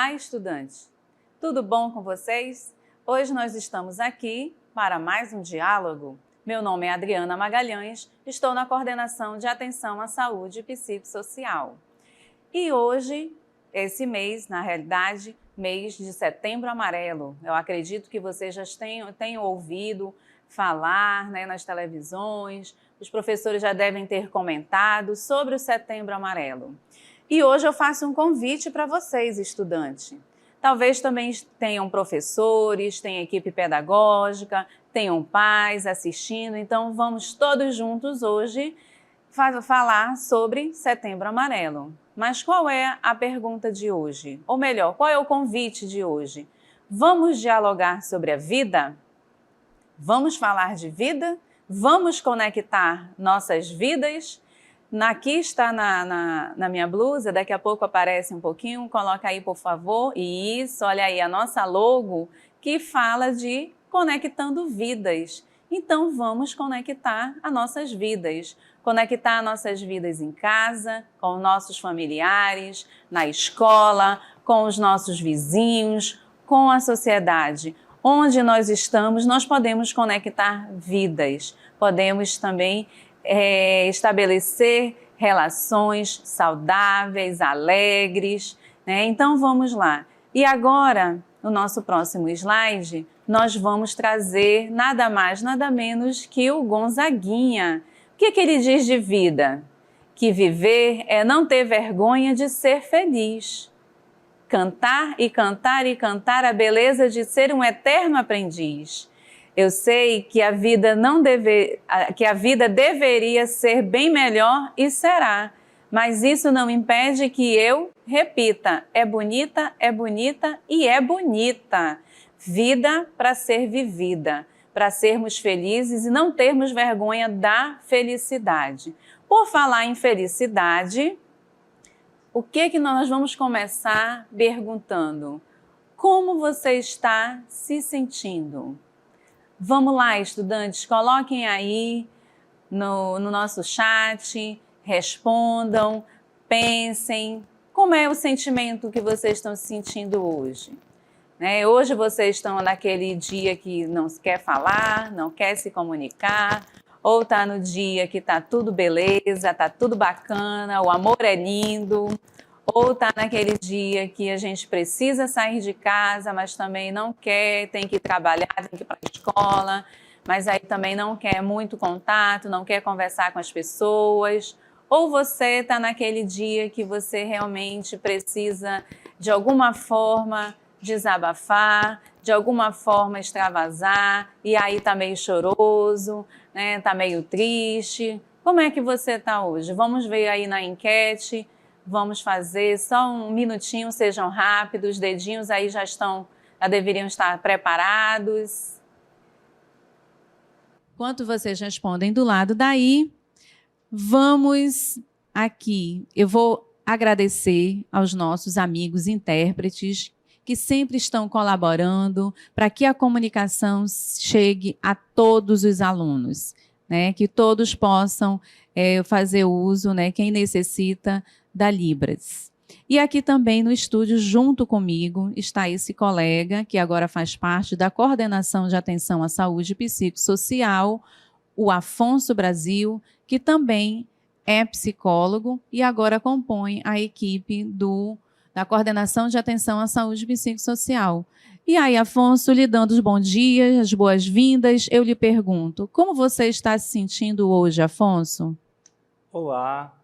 Olá, estudantes! Tudo bom com vocês? Hoje nós estamos aqui para mais um diálogo. Meu nome é Adriana Magalhães, estou na coordenação de atenção à saúde psicossocial. E hoje, esse mês, na realidade, mês de Setembro Amarelo. Eu acredito que vocês já tenham ouvido falar, nas televisões, os professores já devem ter comentado sobre o Setembro Amarelo. E hoje eu faço um convite para vocês, estudantes. Talvez também tenham professores, tenham equipe pedagógica, tenham pais assistindo, então vamos todos juntos hoje falar sobre Setembro Amarelo. Mas qual é a pergunta de hoje? Ou melhor, qual é o convite de hoje? Vamos dialogar sobre a vida? Vamos falar de vida? Vamos conectar nossas vidas? Aqui está na minha blusa, daqui a pouco aparece um pouquinho, coloca aí por favor, isso, olha aí a nossa logo que fala de conectando vidas. Então vamos conectar as nossas vidas em casa, com nossos familiares, na escola, com os nossos vizinhos, com a sociedade. Onde nós estamos, nós podemos conectar vidas, podemos também estabelecer relações saudáveis, alegres, né? Então vamos lá. E agora, no nosso próximo slide, nós vamos trazer nada mais, nada menos que o Gonzaguinha. O que ele diz de vida? Que viver é não ter vergonha de ser feliz. Cantar e cantar e cantar a beleza de ser um eterno aprendiz. Eu sei que a vida deveria ser bem melhor e será, mas isso não impede que eu repita, é bonita e é bonita. Vida para ser vivida, para sermos felizes e não termos vergonha da felicidade. Por falar em felicidade, o que nós vamos começar perguntando? Como você está se sentindo? Vamos lá, estudantes, coloquem aí no nosso chat, respondam, pensem. Como é o sentimento que vocês estão se sentindo hoje? Hoje vocês estão naquele dia que não quer falar, não quer se comunicar, ou está no dia que está tudo beleza, está tudo bacana, o amor é lindo, ou está naquele dia que a gente precisa sair de casa, mas também não quer, tem que trabalhar, tem que ir para a escola, mas aí também não quer muito contato, não quer conversar com as pessoas. Ou você está naquele dia que você realmente precisa, de alguma forma, desabafar, de alguma forma extravasar, e aí está meio choroso, está meio triste. Como é que você está hoje? Vamos ver aí na enquete. Vamos fazer só um minutinho, sejam rápidos, os dedinhos aí já deveriam estar preparados. Enquanto vocês respondem do lado daí, vamos aqui. Eu vou agradecer aos nossos amigos intérpretes que sempre estão colaborando para que a comunicação chegue a todos os alunos, que todos possam fazer uso, quem necessita da Libras. E aqui também no estúdio, junto comigo, está esse colega que agora faz parte da Coordenação de Atenção à Saúde Psicossocial, o Afonso Brasil, que também é psicólogo e agora compõe a equipe da Coordenação de Atenção à Saúde Psicossocial. E aí, Afonso, lhe dando os bons dias, as boas-vindas, eu lhe pergunto, como você está se sentindo hoje, Afonso? Olá,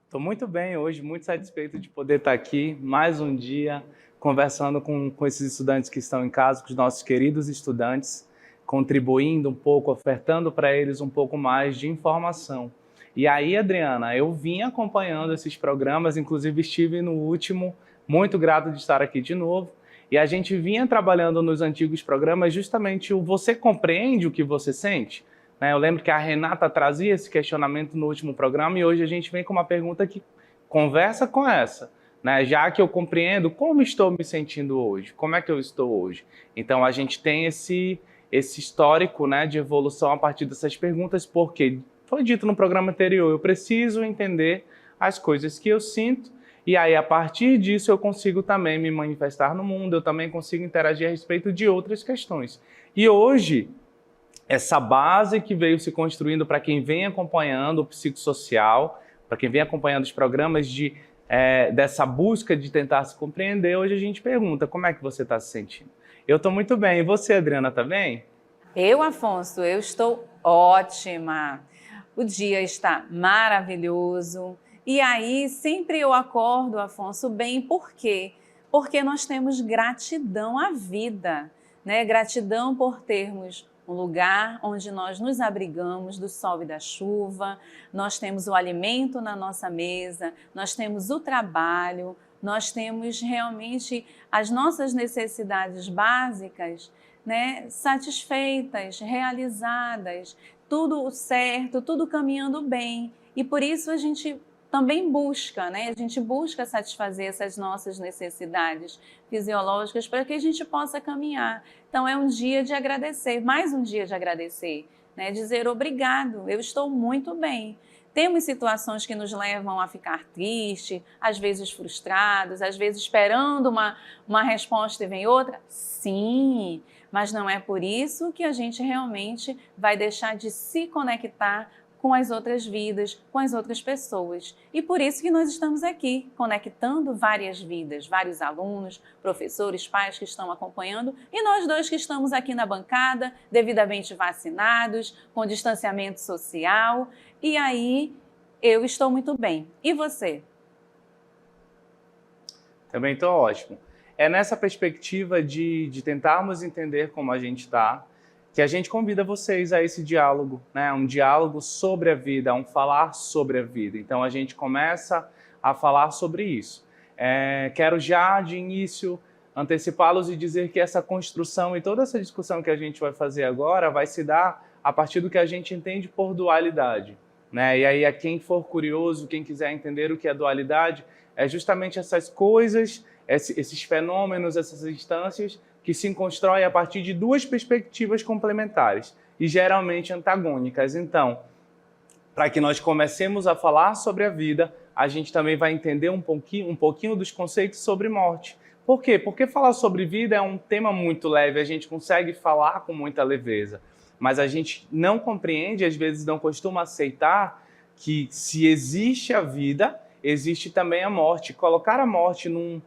estou muito bem hoje, muito satisfeito de poder estar aqui mais um dia conversando com esses estudantes que estão em casa, com os nossos queridos estudantes, contribuindo um pouco, ofertando para eles um pouco mais de informação. E aí, Adriana, eu vim acompanhando esses programas, inclusive estive no último, muito grato de estar aqui de novo, e a gente vinha trabalhando nos antigos programas justamente o você compreende o que você sente? Eu lembro que a Renata trazia esse questionamento no último programa e hoje a gente vem com uma pergunta que conversa com essa, já que eu compreendo como estou me sentindo hoje, como é que eu estou hoje. Então a gente tem esse histórico de evolução a partir dessas perguntas, porque foi dito no programa anterior, eu preciso entender as coisas que eu sinto E aí, a partir disso, eu consigo também me manifestar no mundo, eu também consigo interagir a respeito de outras questões. E hoje, essa base que veio se construindo para quem vem acompanhando o psicossocial, para quem vem acompanhando os programas dessa busca de tentar se compreender, hoje a gente pergunta, como é que você está se sentindo? Eu estou muito bem. E você, Adriana, está bem? Eu, Afonso, eu estou ótima. O dia está maravilhoso. E aí, sempre eu acordo, Afonso, bem. Por quê? Porque nós temos gratidão à vida, né? Gratidão por termos um lugar onde nós nos abrigamos do sol e da chuva, nós temos o alimento na nossa mesa, nós temos o trabalho, nós temos realmente as nossas necessidades básicas, né, satisfeitas, realizadas, tudo certo, tudo caminhando bem. E por isso a gente também busca, né? A gente busca satisfazer essas nossas necessidades fisiológicas para que a gente possa caminhar. Então é um dia de agradecer, mais um dia de agradecer, né? Dizer obrigado, eu estou muito bem. Temos situações que nos levam a ficar tristes, às vezes frustrados, às vezes esperando uma resposta e vem outra. Sim, mas não é por isso que a gente realmente vai deixar de se conectar com as outras vidas, com as outras pessoas. E por isso que nós estamos aqui, conectando várias vidas, vários alunos, professores, pais que estão acompanhando e nós dois que estamos aqui na bancada, devidamente vacinados, com distanciamento social. E aí, eu estou muito bem. E você? Também estou ótimo. É nessa perspectiva de tentarmos entender como a gente está, que a gente convida vocês a esse diálogo, né? Um diálogo sobre a vida, um falar sobre a vida. Então a gente começa a falar sobre isso. Quero já de início antecipá-los e dizer que essa construção e toda essa discussão que a gente vai fazer agora vai se dar a partir do que a gente entende por dualidade, né? E aí a quem for curioso, quem quiser entender o que é dualidade, é justamente essas coisas, esses fenômenos, essas instâncias que se constroem a partir de duas perspectivas complementares e geralmente antagônicas. Então, para que nós comecemos a falar sobre a vida, a gente também vai entender um pouquinho dos conceitos sobre morte. Por quê? Porque falar sobre vida é um tema muito leve, a gente consegue falar com muita leveza, mas a gente não compreende, às vezes não costuma aceitar que se existe a vida, existe também a morte. Colocar a morte num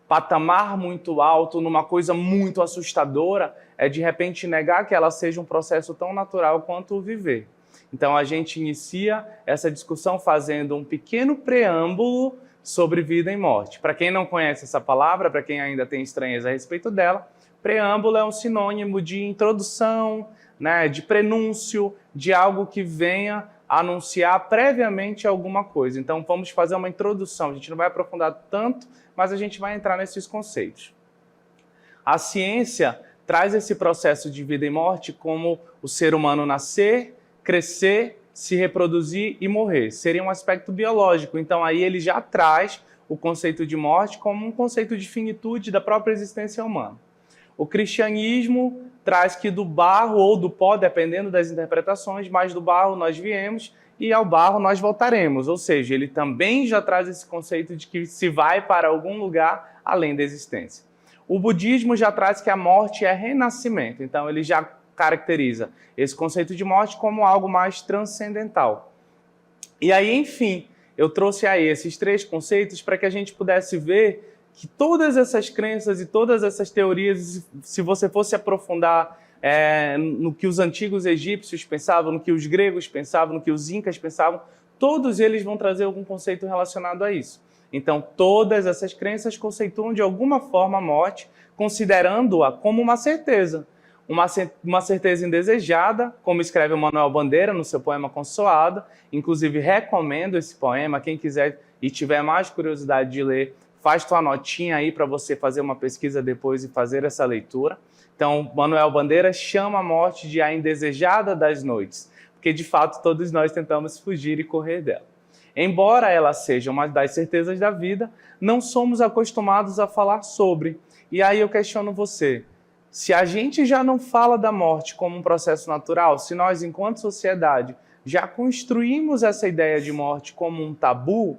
patamar muito alto, numa coisa muito assustadora, é de repente negar que ela seja um processo tão natural quanto o viver. Então a gente inicia essa discussão fazendo um pequeno preâmbulo sobre vida e morte. Para quem não conhece essa palavra, para quem ainda tem estranheza a respeito dela, preâmbulo é um sinônimo de introdução, né, de prenúncio, de algo que venha anunciar previamente alguma coisa. Então vamos fazer uma introdução, a gente não vai aprofundar tanto, mas a gente vai entrar nesses conceitos. A ciência traz esse processo de vida e morte como o ser humano nascer, crescer, se reproduzir e morrer. Seria um aspecto biológico, então aí ele já traz o conceito de morte como um conceito de finitude da própria existência humana. O cristianismo traz que do barro ou do pó, dependendo das interpretações, mas do barro nós viemos e ao barro nós voltaremos. Ou seja, ele também já traz esse conceito de que se vai para algum lugar além da existência. O budismo já traz que a morte é renascimento, então ele já caracteriza esse conceito de morte como algo mais transcendental. E aí, enfim, eu trouxe aí esses três conceitos para que a gente pudesse ver que todas essas crenças e todas essas teorias, se você fosse aprofundar no que os antigos egípcios pensavam, no que os gregos pensavam, no que os incas pensavam, todos eles vão trazer algum conceito relacionado a isso. Então, todas essas crenças conceituam de alguma forma a morte, considerando-a como uma certeza. Uma certeza indesejada, como escreve o Manuel Bandeira no seu poema Consoado. Inclusive, recomendo esse poema. Quem quiser e tiver mais curiosidade de ler, faz tua notinha aí para você fazer uma pesquisa depois e fazer essa leitura. Então, Manuel Bandeira chama a morte de a indesejada das noites, porque de fato todos nós tentamos fugir e correr dela. Embora ela seja uma das certezas da vida, não somos acostumados a falar sobre. E aí eu questiono você, se a gente já não fala da morte como um processo natural, se nós, enquanto sociedade, já construímos essa ideia de morte como um tabu,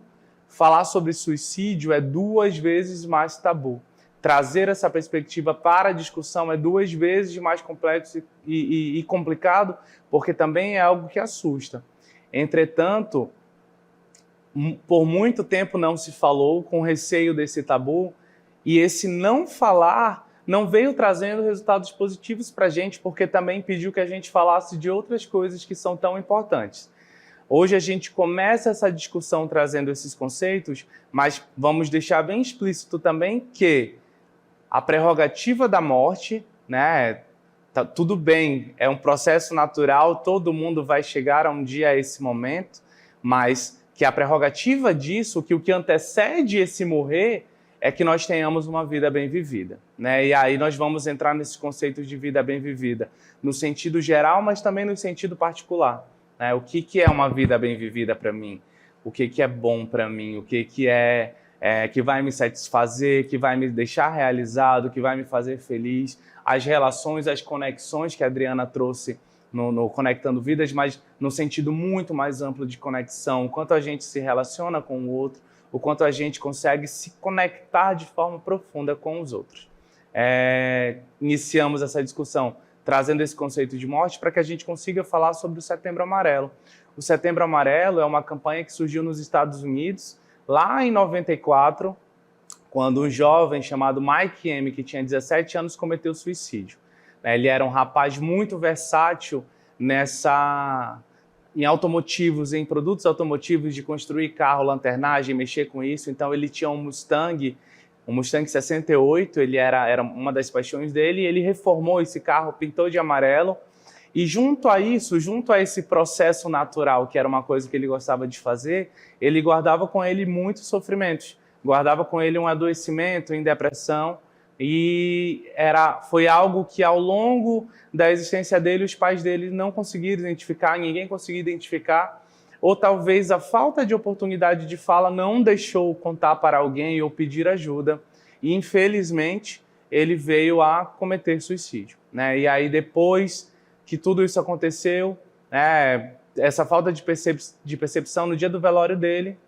falar sobre suicídio é 2 vezes mais tabu. Trazer essa perspectiva para a discussão é 2 vezes mais complexo e complicado, porque também é algo que assusta. Entretanto, por muito tempo não se falou, com receio desse tabu, e esse não falar não veio trazendo resultados positivos para a gente, porque também impediu que a gente falasse de outras coisas que são tão importantes. Hoje a gente começa essa discussão trazendo esses conceitos, mas vamos deixar bem explícito também que a prerrogativa da morte, né, tá tudo bem, é um processo natural, todo mundo vai chegar um dia a esse momento, mas que a prerrogativa disso, que o que antecede esse morrer, é que nós tenhamos uma vida bem vivida, né? E aí nós vamos entrar nesses conceitos de vida bem vivida, no sentido geral, mas também no sentido particular, né? O que é uma vida bem vivida para mim? O que é bom para mim? O que é que vai me satisfazer, que vai me deixar realizado, que vai me fazer feliz? As relações, as conexões que a Adriana trouxe no Conectando Vidas, mas no sentido muito mais amplo de conexão, o quanto a gente se relaciona com o outro, o quanto a gente consegue se conectar de forma profunda com os outros. Iniciamos essa discussão trazendo esse conceito de morte para que a gente consiga falar sobre o Setembro Amarelo. O Setembro Amarelo é uma campanha que surgiu nos Estados Unidos, lá em 94, quando um jovem chamado Mike M., que tinha 17 anos, cometeu suicídio. Ele era um rapaz muito versátil em automotivos, em produtos automotivos, de construir carro, lanternagem, mexer com isso. Então ele tinha um Mustang 68, ele era uma das paixões dele, e ele reformou esse carro, pintou de amarelo, e junto a isso, junto a esse processo natural, que era uma coisa que ele gostava de fazer, ele guardava com ele muitos sofrimentos, guardava com ele um adoecimento em depressão, e foi algo que ao longo da existência dele, os pais dele não conseguiram identificar, ninguém conseguia identificar, ou talvez a falta de oportunidade de fala não deixou contar para alguém ou pedir ajuda, e infelizmente ele veio a cometer suicídio, né? E aí depois que tudo isso aconteceu, essa falta de percepção, no dia do velório dele,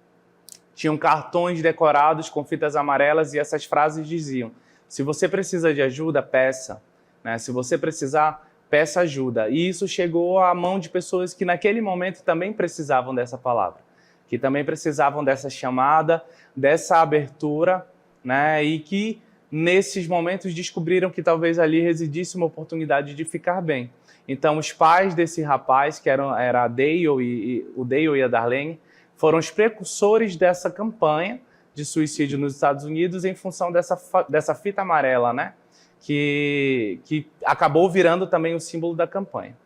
tinham cartões decorados com fitas amarelas e essas frases diziam: se você precisa de ajuda, peça, né? Se você precisar, peça ajuda. E isso chegou à mão de pessoas que naquele momento também precisavam dessa palavra, que também precisavam dessa chamada, dessa abertura, né? E que nesses momentos descobriram que talvez ali residisse uma oportunidade de ficar bem. Então os pais desse rapaz, que era o Dale e a Darlene, foram os precursores dessa campanha de suicídio nos Estados Unidos em função dessa fita amarela, né? Que acabou virando também o símbolo da campanha.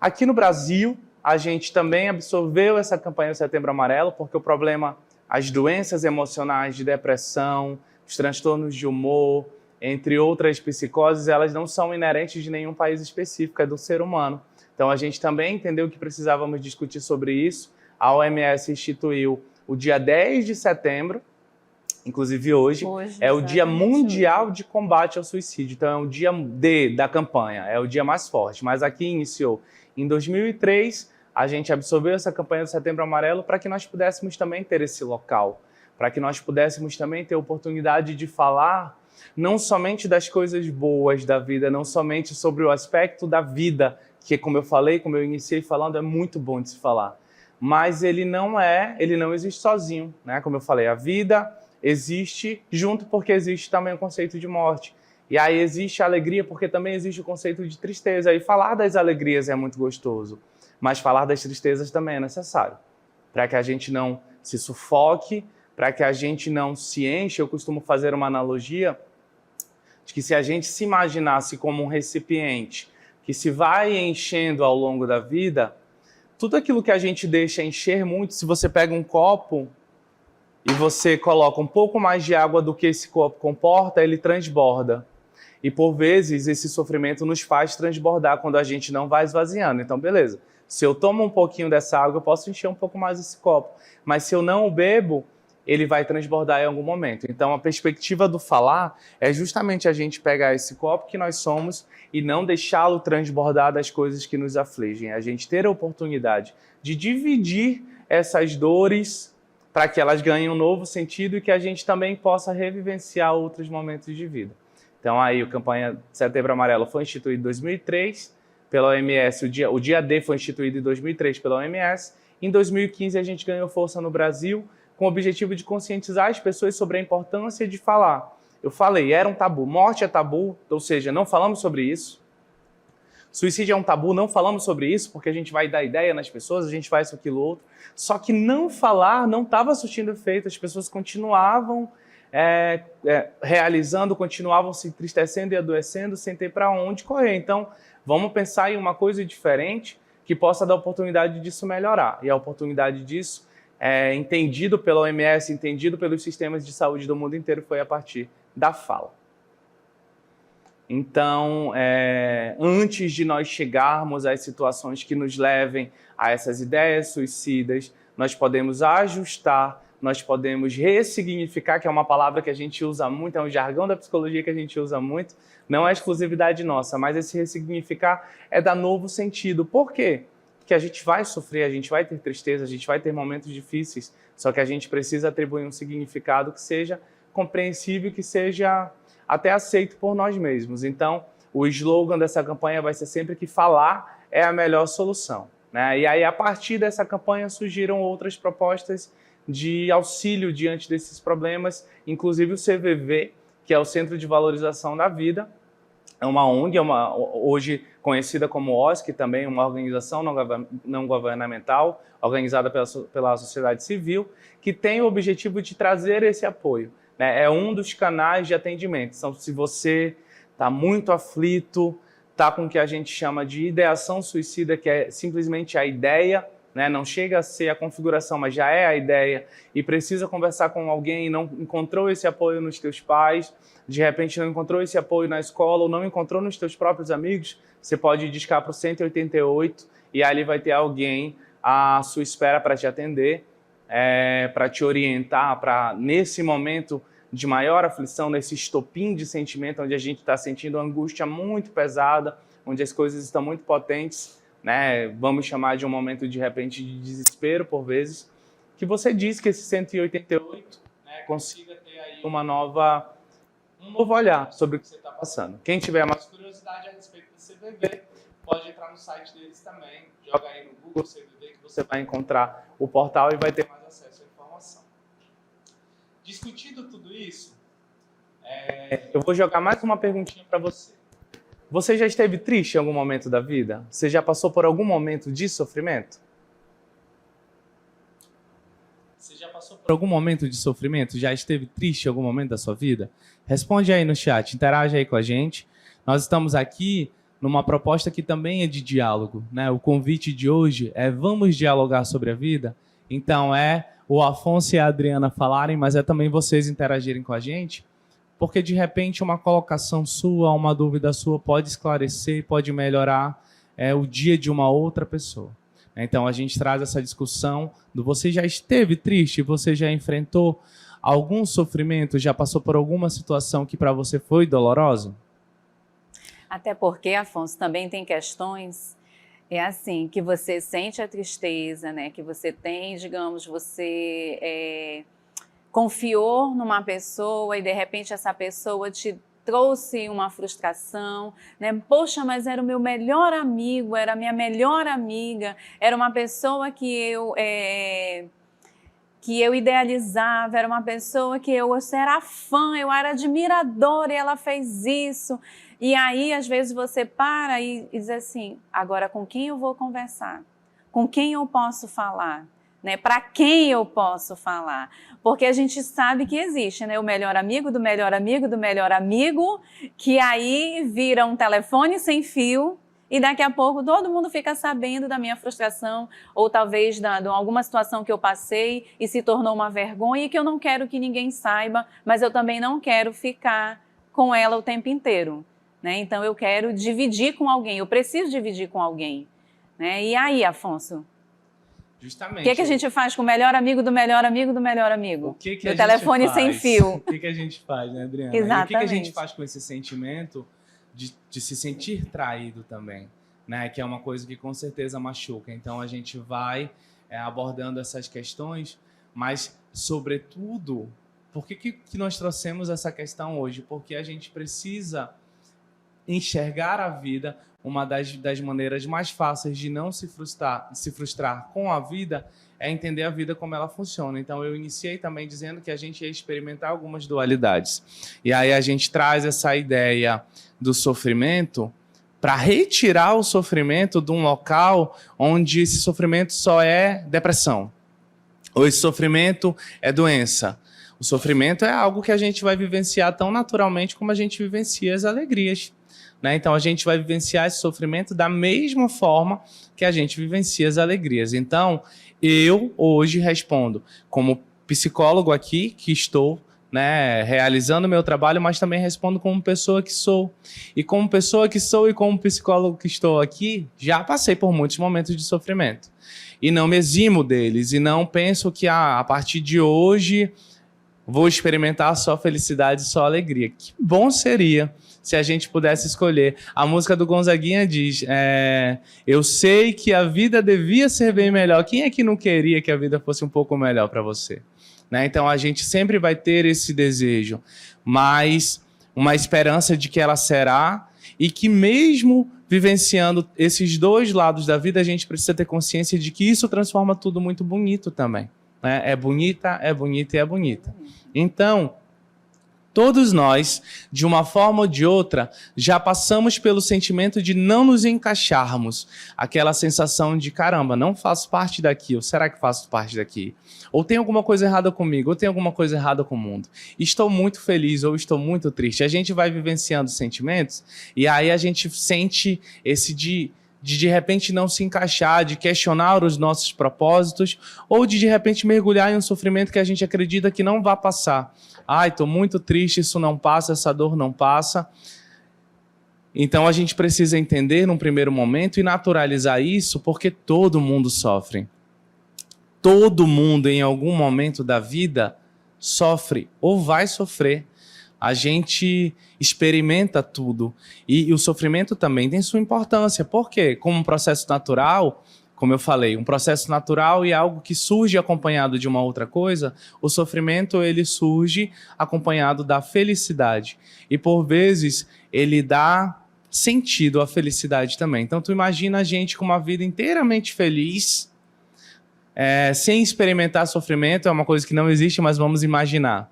Aqui no Brasil, a gente também absorveu essa campanha do Setembro Amarelo, porque o problema, as doenças emocionais de depressão, os transtornos de humor, entre outras psicoses, elas não são inerentes de nenhum país específico, é do ser humano. Então a gente também entendeu que precisávamos discutir sobre isso. A OMS instituiu o dia 10 de setembro, inclusive hoje é o Dia Mundial de Combate ao Suicídio. Então é o dia D da campanha, é o dia mais forte. Mas aqui iniciou em 2003, a gente absorveu essa campanha do Setembro Amarelo para que nós pudéssemos também ter esse local, para que nós pudéssemos também ter a oportunidade de falar não somente das coisas boas da vida, não somente sobre o aspecto da vida, que como eu iniciei falando, é muito bom de se falar. Mas ele não existe sozinho, né? Como eu falei, a vida existe junto porque existe também o conceito de morte. E aí existe a alegria porque também existe o conceito de tristeza. E falar das alegrias é muito gostoso, mas falar das tristezas também é necessário, para que a gente não se sufoque, para que a gente não se enche. Eu costumo fazer uma analogia de que se a gente se imaginasse como um recipiente que se vai enchendo ao longo da vida, tudo aquilo que a gente deixa encher muito, se você pega um copo e você coloca um pouco mais de água do que esse copo comporta, ele transborda. E por vezes esse sofrimento nos faz transbordar quando a gente não vai esvaziando. Então beleza, se eu tomo um pouquinho dessa água, eu posso encher um pouco mais esse copo. Mas se eu não o bebo, ele vai transbordar em algum momento. Então a perspectiva do falar é justamente a gente pegar esse copo que nós somos e não deixá-lo transbordar das coisas que nos afligem. A gente ter a oportunidade de dividir essas dores, para que elas ganhem um novo sentido e que a gente também possa revivenciar outros momentos de vida. Então, aí, a campanha Setembro Amarelo foi instituída em 2003 pela OMS, o dia D foi instituído em 2003 pela OMS. Em 2015, a gente ganhou força no Brasil com o objetivo de conscientizar as pessoas sobre a importância de falar. Eu falei, era um tabu. Morte é tabu, ou seja, não falamos sobre isso. Suicídio é um tabu, não falamos sobre isso, porque a gente vai dar ideia nas pessoas, a gente faz isso, aquilo, outro. Só que não falar não estava surtindo efeito, as pessoas continuavam realizando, continuavam se entristecendo e adoecendo sem ter para onde correr. Então, vamos pensar em uma coisa diferente que possa dar oportunidade disso melhorar. E a oportunidade disso, entendido pela OMS, entendido pelos sistemas de saúde do mundo inteiro, foi a partir da fala. Então, antes de nós chegarmos às situações que nos levem a essas ideias suicidas, nós podemos ajustar, nós podemos ressignificar, que é uma palavra que a gente usa muito, é um jargão da psicologia que a gente usa muito, não é exclusividade nossa, mas esse ressignificar é dar novo sentido. Por quê? Porque a gente vai sofrer, a gente vai ter tristeza, a gente vai ter momentos difíceis, só que a gente precisa atribuir um significado que seja compreensível, que seja até aceito por nós mesmos. Então, o slogan dessa campanha vai ser sempre que falar é a melhor solução, né? E aí, a partir dessa campanha, surgiram outras propostas de auxílio diante desses problemas, inclusive o CVV, que é o Centro de Valorização da Vida, é uma ONG, hoje conhecida como OSC, também uma organização não governamental, organizada pela sociedade civil, que tem o objetivo de trazer esse apoio. É um dos canais de atendimento. Então, se você está muito aflito, está com o que a gente chama de ideação suicida, que é simplesmente a ideia, né? Não chega a ser a configuração, mas já é a ideia, e precisa conversar com alguém e não encontrou esse apoio nos teus pais, de repente não encontrou esse apoio na escola ou não encontrou nos teus próprios amigos, você pode discar para o 188 e ali vai ter alguém à sua espera para te atender, para te orientar, para nesse momento de maior aflição, nesse estopim de sentimento onde a gente está sentindo uma angústia muito pesada, onde as coisas estão muito potentes, né? Vamos chamar de um momento de repente de desespero por vezes, que você diz que esse 188, né, consiga ter aí um novo olhar sobre o que você está passando. Quem tiver mais curiosidade a respeito do CVV, pode entrar no site deles também, joga aí no Google CVV que você vai encontrar o portal e vai ter mais acesso à informação. Discutido tudo isso, eu vou jogar mais uma perguntinha para você. Você já esteve triste em algum momento da vida? Você já passou por algum momento de sofrimento? Você já passou por algum momento de sofrimento? Já esteve triste em algum momento da sua vida? Responde aí no chat, interage aí com a gente. Nós estamos aqui numa proposta que também é de diálogo, né? O convite de hoje é vamos dialogar sobre a vida? Então o Afonso e a Adriana falarem, mas é também vocês interagirem com a gente, porque de repente uma colocação sua, uma dúvida sua pode esclarecer, pode melhorar o dia de uma outra pessoa. Então a gente traz essa discussão do você já esteve triste, você já enfrentou algum sofrimento, já passou por alguma situação que para você foi dolorosa? Até porque, Afonso, também tem questões, assim, que você sente a tristeza, né? Que você tem, digamos, você confiou numa pessoa e de repente essa pessoa te trouxe uma frustração, né? Poxa, mas era o meu melhor amigo, era a minha melhor amiga, era uma pessoa que eu idealizava, era uma pessoa que eu era fã, eu era admiradora e ela fez isso. E aí, às vezes, você para e diz assim, agora com quem eu vou conversar? Com quem eu posso falar? Né? Para quem eu posso falar? Porque a gente sabe que existe, né? O melhor amigo do melhor amigo do melhor amigo, que aí vira um telefone sem fio e daqui a pouco todo mundo fica sabendo da minha frustração ou talvez de alguma situação que eu passei e se tornou uma vergonha e que eu não quero que ninguém saiba, mas eu também não quero ficar com ela o tempo inteiro, né? Então eu quero dividir com alguém, eu preciso dividir com alguém, né? E aí, Afonso? Justamente. O que a gente faz com o melhor amigo do melhor amigo do melhor amigo? O que do telefone sem fio. O que a gente faz, né, Adriana? Exatamente. E o que a gente faz com esse sentimento de se sentir traído também, né? Que é uma coisa que com certeza machuca. Então a gente vai abordando essas questões Mas, sobretudo, por que nós trouxemos essa questão hoje? Porque a gente precisa enxergar a vida. Uma das maneiras mais fáceis de não se frustrar com a vida é entender a vida como ela funciona. Então, eu iniciei também dizendo que a gente ia experimentar algumas dualidades. E aí a gente traz essa ideia do sofrimento para retirar o sofrimento de um local onde esse sofrimento só é depressão, ou esse sofrimento é doença. O sofrimento é algo que a gente vai vivenciar tão naturalmente como a gente vivencia as alegrias. Então, a gente vai vivenciar esse sofrimento da mesma forma que a gente vivencia as alegrias. Então, eu hoje respondo como psicólogo aqui, que estou realizando o meu trabalho, mas também respondo como pessoa que sou. E como pessoa que sou e como psicólogo que estou aqui, já passei por muitos momentos de sofrimento. E não me eximo deles, e não penso que a partir de hoje vou experimentar só felicidade, só alegria. Que bom seria se a gente pudesse escolher. A música do Gonzaguinha diz, eu sei que a vida devia ser bem melhor. Quem é que não queria que a vida fosse um pouco melhor para você? Então, a gente sempre vai ter esse desejo, mas uma esperança de que ela será, e que mesmo vivenciando esses dois lados da vida, a gente precisa ter consciência de que isso transforma tudo muito bonito também. É bonita, é bonita e é bonita. Então, todos nós, de uma forma ou de outra, já passamos pelo sentimento de não nos encaixarmos. Aquela sensação de, caramba, não faço parte daqui, ou será que faço parte daqui? Ou tem alguma coisa errada comigo, ou tem alguma coisa errada com o mundo. Estou muito feliz, ou estou muito triste. A gente vai vivenciando sentimentos, e aí a gente sente esse de repente não se encaixar, de questionar os nossos propósitos, ou de repente mergulhar em um sofrimento que a gente acredita que não vai passar. Ai, estou muito triste, isso não passa, essa dor não passa. Então a gente precisa entender num primeiro momento e naturalizar isso, porque todo mundo sofre. Todo mundo em algum momento da vida sofre ou vai sofrer. A gente experimenta tudo. E o sofrimento também tem sua importância. Por quê? Como um processo natural, como eu falei, um processo natural e algo que surge acompanhado de uma outra coisa, o sofrimento ele surge acompanhado da felicidade. E por vezes ele dá sentido à felicidade também. Então tu imagina a gente com uma vida inteiramente feliz, sem experimentar sofrimento, é uma coisa que não existe, mas vamos imaginar.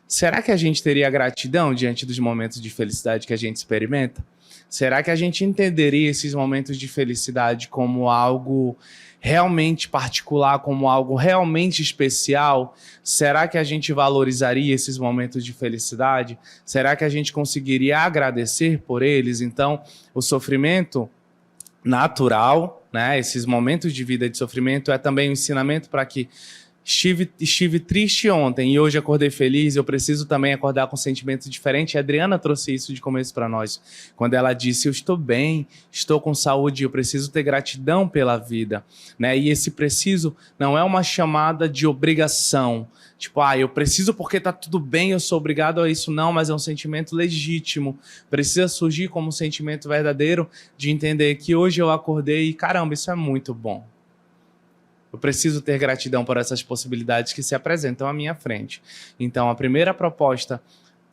Será que a gente teria gratidão diante dos momentos de felicidade que a gente experimenta? Será que a gente entenderia esses momentos de felicidade como algo realmente particular, como algo realmente especial? Será que a gente valorizaria esses momentos de felicidade? Será que a gente conseguiria agradecer por eles? Então, o sofrimento natural, esses momentos de vida de sofrimento, é também um ensinamento para que estive triste ontem e hoje acordei feliz, eu preciso também acordar com um sentimento diferente. A Adriana trouxe isso de começo para nós, quando ela disse, eu estou bem, estou com saúde, eu preciso ter gratidão pela vida. E esse preciso não é uma chamada de obrigação, tipo, eu preciso porque está tudo bem, eu sou obrigado a isso, não, mas é um sentimento legítimo, precisa surgir como um sentimento verdadeiro de entender que hoje eu acordei e caramba, isso é muito bom. Eu preciso ter gratidão por essas possibilidades que se apresentam à minha frente. Então, a primeira proposta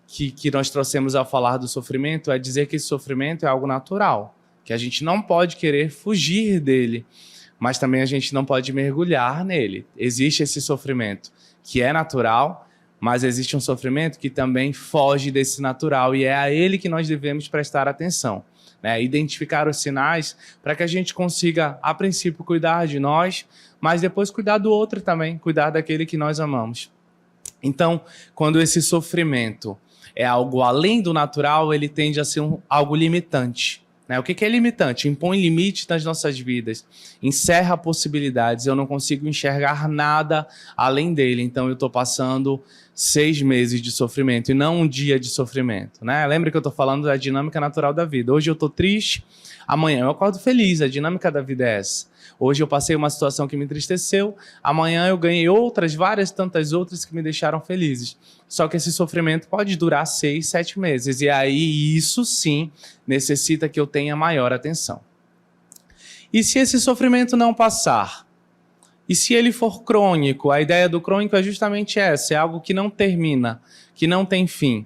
que nós trouxemos ao falar do sofrimento é dizer que esse sofrimento é algo natural, que a gente não pode querer fugir dele, mas também a gente não pode mergulhar nele. Existe esse sofrimento que é natural, mas existe um sofrimento que também foge desse natural e é a ele que nós devemos prestar atenção. Identificar os sinais para que a gente consiga, a princípio, cuidar de nós, mas depois cuidar do outro também, cuidar daquele que nós amamos. Então, quando esse sofrimento é algo além do natural, ele tende a ser algo limitante. O que é limitante? Impõe limites nas nossas vidas, encerra possibilidades, eu não consigo enxergar nada além dele, então eu estou passando 6 meses de sofrimento e não um dia de sofrimento. Lembra que eu estou falando da dinâmica natural da vida. Hoje eu estou triste, amanhã eu acordo feliz, a dinâmica da vida é essa. Hoje eu passei uma situação que me entristeceu, amanhã eu ganhei várias tantas outras que me deixaram felizes. Só que esse sofrimento pode durar 6, 7 meses, e aí isso sim necessita que eu tenha maior atenção. E se esse sofrimento não passar? E se ele for crônico? A ideia do crônico é justamente essa, é algo que não termina, que não tem fim.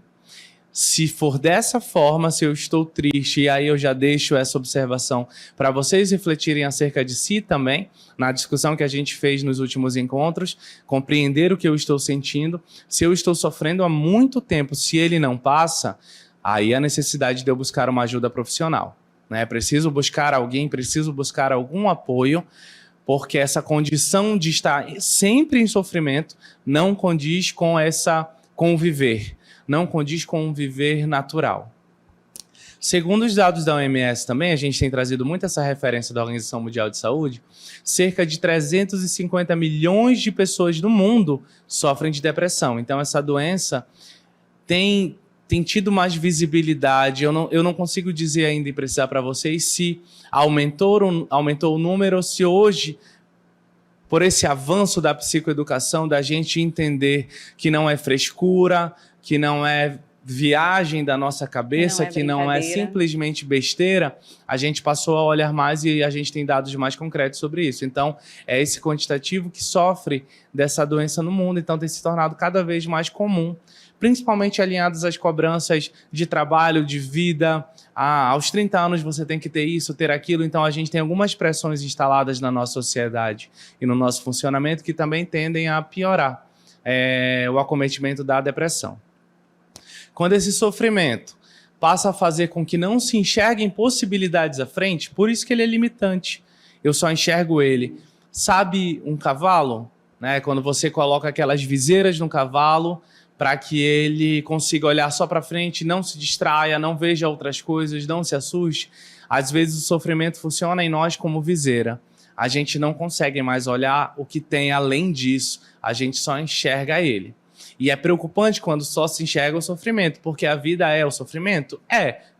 Se for dessa forma, se eu estou triste, e aí eu já deixo essa observação para vocês refletirem acerca de si também, na discussão que a gente fez nos últimos encontros, compreender o que eu estou sentindo. Se eu estou sofrendo há muito tempo, se ele não passa, aí a necessidade de eu buscar uma ajuda profissional, né? Preciso buscar alguém, preciso buscar algum apoio, porque essa condição de estar sempre em sofrimento não condiz com o viver, não condiz com um viver natural. Segundo os dados da OMS também, a gente tem trazido muito essa referência da Organização Mundial de Saúde, cerca de 350 milhões de pessoas no mundo sofrem de depressão. Então, essa doença tem tido mais visibilidade. Eu não consigo dizer ainda e precisar para vocês se aumentou o número, ou se hoje, por esse avanço da psicoeducação, da gente entender que não é frescura, que não é viagem da nossa cabeça, que não é simplesmente besteira, a gente passou a olhar mais e a gente tem dados mais concretos sobre isso. Então, é esse quantitativo que sofre dessa doença no mundo, então tem se tornado cada vez mais comum, principalmente alinhados às cobranças de trabalho, de vida. Aos 30 anos você tem que ter isso, ter aquilo. Então, a gente tem algumas pressões instaladas na nossa sociedade e no nosso funcionamento que também tendem a piorar o acometimento da depressão. Quando esse sofrimento passa a fazer com que não se enxerguem possibilidades à frente, por isso que ele é limitante. Eu só enxergo ele. Sabe um cavalo? Né? Quando você coloca aquelas viseiras no cavalo para que ele consiga olhar só para frente, não se distraia, não veja outras coisas, não se assuste. Às vezes o sofrimento funciona em nós como viseira. A gente não consegue mais olhar o que tem além disso, a gente só enxerga ele. E é preocupante quando só se enxerga o sofrimento, porque a vida é o sofrimento?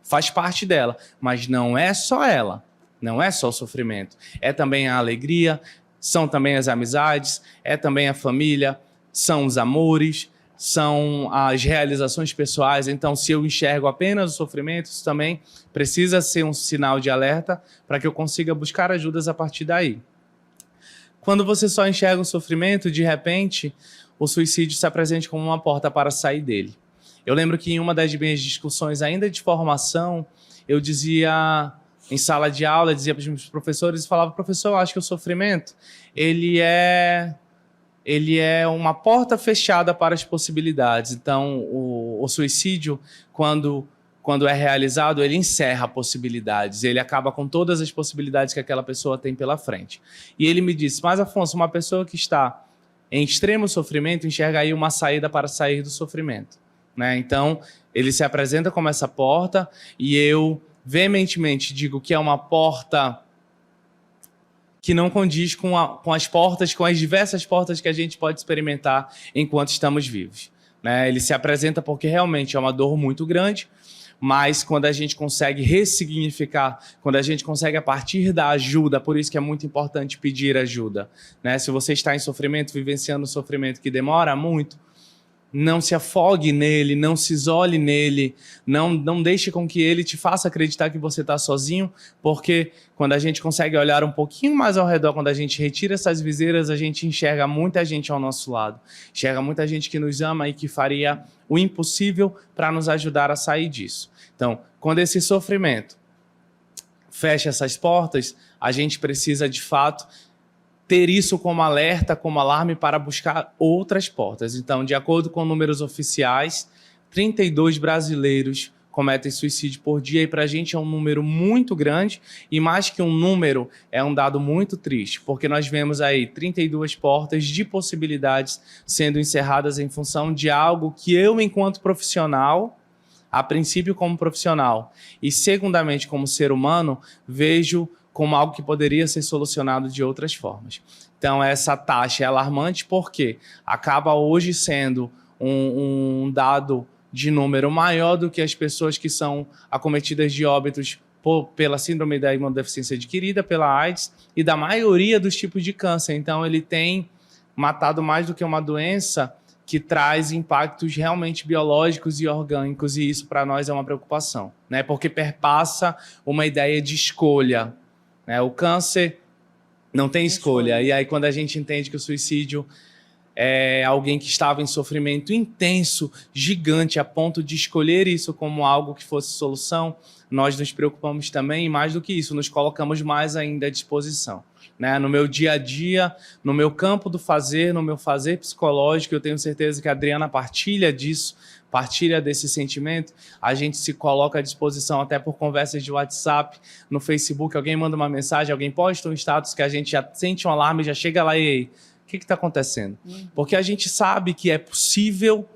Faz parte dela, mas não é só ela, não é só o sofrimento. É também a alegria, são também as amizades, é também a família, são os amores, são as realizações pessoais. Então, se eu enxergo apenas o sofrimento, isso também precisa ser um sinal de alerta para que eu consiga buscar ajudas a partir daí. Quando você só enxerga o sofrimento, de repente, o suicídio se apresenta como uma porta para sair dele. Eu lembro que em uma das minhas discussões ainda de formação, eu dizia, em sala de aula, dizia para os meus professores, falava, professor, eu acho que o sofrimento, ele é uma porta fechada para as possibilidades. Então, o suicídio, quando é realizado, ele encerra possibilidades, ele acaba com todas as possibilidades que aquela pessoa tem pela frente. E ele me disse, mas Afonso, uma pessoa que está em extremo sofrimento enxerga aí uma saída para sair do sofrimento, né? Então, ele se apresenta como essa porta e eu veementemente digo que é uma porta que não condiz com as diversas portas que a gente pode experimentar enquanto estamos vivos, né? Ele se apresenta porque realmente é uma dor muito grande, mas quando a gente consegue ressignificar, quando a gente consegue a partir da ajuda, por isso que é muito importante pedir ajuda, né? Se você está em sofrimento, vivenciando um sofrimento que demora muito, não se afogue nele, não se isole nele, não deixe com que ele te faça acreditar que você está sozinho, porque quando a gente consegue olhar um pouquinho mais ao redor, quando a gente retira essas viseiras, a gente enxerga muita gente ao nosso lado, enxerga muita gente que nos ama e que faria o impossível para nos ajudar a sair disso. Então, quando esse sofrimento fecha essas portas, a gente precisa, de fato, ter isso como alerta, como alarme para buscar outras portas. Então, de acordo com números oficiais, 32 brasileiros cometem suicídio por dia, e para a gente é um número muito grande, e mais que um número, é um dado muito triste, porque nós vemos aí 32 portas de possibilidades sendo encerradas em função de algo que eu, enquanto profissional, a princípio como profissional, e segundamente como ser humano, vejo como algo que poderia ser solucionado de outras formas. Então, essa taxa é alarmante porque acaba hoje sendo um dado de número maior do que as pessoas que são acometidas de óbitos pela síndrome da imunodeficiência adquirida, pela AIDS e da maioria dos tipos de câncer. Então, ele tem matado mais do que uma doença que traz impactos realmente biológicos e orgânicos, e isso para nós é uma preocupação, né? Porque perpassa uma ideia de escolha. O câncer, Não tem escolha. E aí, quando a gente entende que o suicídio é alguém que estava em sofrimento intenso, gigante, a ponto de escolher isso como algo que fosse solução, nós nos preocupamos também, e mais do que isso, nos colocamos mais ainda à disposição. Né? No meu dia a dia, no meu campo do fazer, no meu fazer psicológico, eu tenho certeza que a Adriana partilha disso, partilha desse sentimento, a gente se coloca à disposição até por conversas de WhatsApp, no Facebook, alguém manda uma mensagem, alguém posta um status que a gente já sente um alarme, já chega lá e o que está acontecendo? Porque a gente sabe que é possível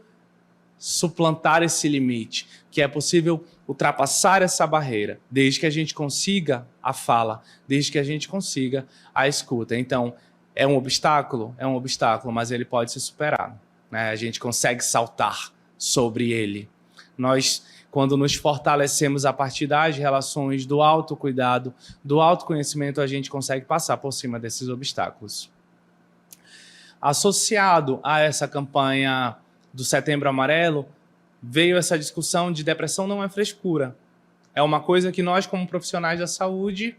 suplantar esse limite, que é possível ultrapassar essa barreira, desde que a gente consiga a fala, desde que a gente consiga a escuta. Então, é um obstáculo? É um obstáculo, mas ele pode ser superado. Né? A gente consegue saltar sobre ele. Nós, quando nos fortalecemos a partir das relações, do autocuidado, do autoconhecimento, a gente consegue passar por cima desses obstáculos. Associado a essa campanha do Setembro Amarelo, veio essa discussão de depressão não é frescura. É uma coisa que nós, como profissionais da saúde,